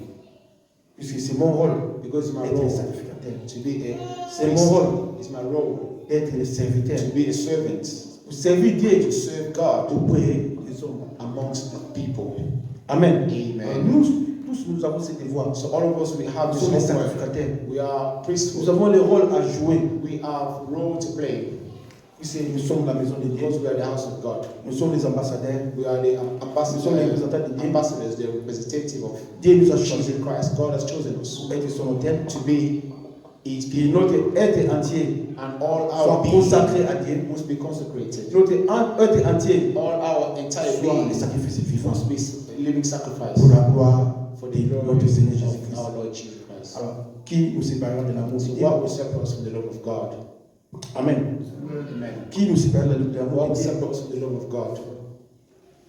Puisque c'est mon rôle Because it's my d'être le role sacrificateur. to be a C'est mon rôle It's my role d'être le serviteur. to be a servant, Pour servir Dieu to serve God auprès des hommes. amongst the people. Amen. Amen. Nous tous, nous avons ce devoir. So all of us, we have Nous this sommes les homework. sacrificateurs. We are Nous priesthood. avons le rôle à jouer. We have role to play Puisque nous sommes la maison de Dieu. because we are the house of God. Nous sommes les ambassadeurs. We are the Nous sommes les représentants de Dieu. ambassadors, the representative of Dieu nous a choisis Jesus Christ. God has chosen us pour être son hôtel. to be His Et people, notre être entier and all soit our being consacré à Dieu. must be consecrated. Notre être entier All our entire soit being le sacrifice vivant must be a living sacrifice pour la gloire for de the glory notre Seigneur of Jésus-Christ. our Lord Jesus Christ. Alors, qui nous séparera de l'amour de So Dieu? what will separate us from the love of God? Amen. Amen. Qui nous séparera de l'amour What will de Dieu? separate us from the love of God?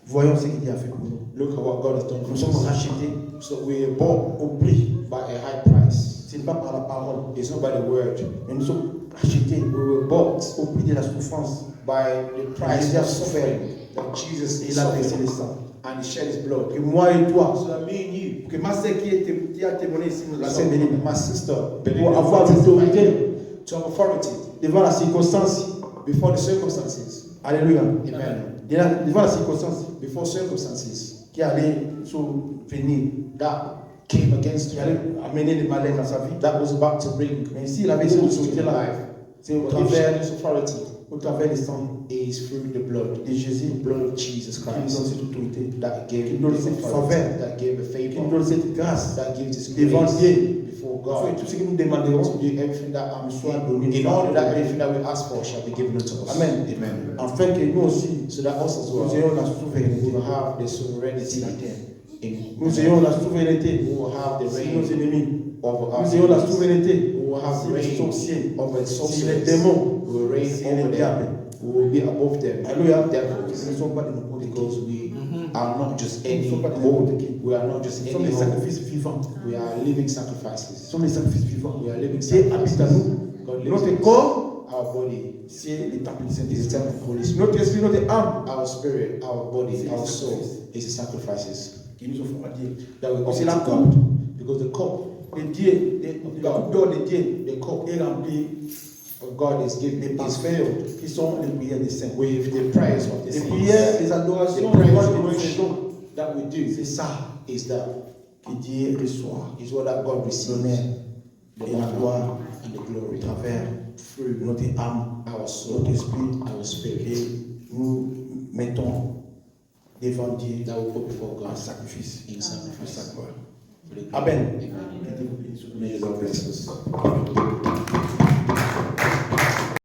Voyons ce qu'il a fait pour nous. Look at what God has done Nous for sommes us. rachetés So we are bought au prix. by a high price. Ce n'est pas par la parole, It's not by the word. mais nous sommes rachetés We were bought au prix de la souffrance. by the price of suffering that Jesus Et il a versé suffered le sang. and He shed His blood. Que moi et toi, So that me and you, que ma sœur qui a témoigné ici, la so sœur Bénédicte, my sister, pour avoir l'autorité to have authority devant la circonstance. before the circumstances. Alléluia. Amen. Devant la circonstance Before circumstances qui allait survenir, that came against qui allait him, amener le malheur dans sa vie. that was about to bring Mais s'il avait cette wounds to his autorité-là, life. c'est au But if she had travers this authority, au travers du sang is through the blood, de Jésus, the blood of Jesus qui nous donne Christ, cette autorité, that gave qui nous donne this cette authority, faveur, that gave a qui nous favor, donne cette grâce that gives this devant grace Dieu. before Afin que God, tout ce que nous demanderons to do everything that soit donné. in order that everything that we ask for shall be given unto us. Amen. Amen. Afin que nous aussi, So that us as nous well, ayons la we souveraineté. will have the sovereignty in Nous ayons la souveraineté we will have the sur nos reign ennemis. over our Nous ayons la enemies. souveraineté We will have sur les reign sorciers, over the sur les sorcerers. démons, We will reign sur over les them. diables. We will be above them. Alléluia. Devils. Ce ne sont pas des n'importe Because qui. we are not just any Nous ne sommes pas des gold. n'importe qui. We are not just Nous sommes any des gold. sacrifices vivants. We are living Nous sacrifices. sommes des sacrifices vivants. We are living Dieu habite sacrifices. à nous. God lives in Notre us. corps, Our body c'est le temple du is the Saint-Esprit. temple of the Holy Spirit. Notre esprit, notre âme, Our spirit, our body, C'est our les soul sacrifices. is the sacrifices qui nous offrent à Dieu. that we offer C'est la to coupe God. Because the cup de Dieu, la coupe d'or de Dieu the cup est remplie of God is given, des is parfums filled qui sont les prières des saints. with the prayers of the Les saints. prières, les The adorations, prayers les of que nous worship faisons, that we do c'est ça is that que Dieu reçoit is what that God receives. l'honneur The et la honor gloire and the au glory travers through notre âme, our soul, notre esprit, our spirit et nous mettons devant Dieu that we put before en God sacrifice, in en sacrifice. sa gloire. For the- Amen. Amen. Que Dieu vous bénisse. May the Lord bless us.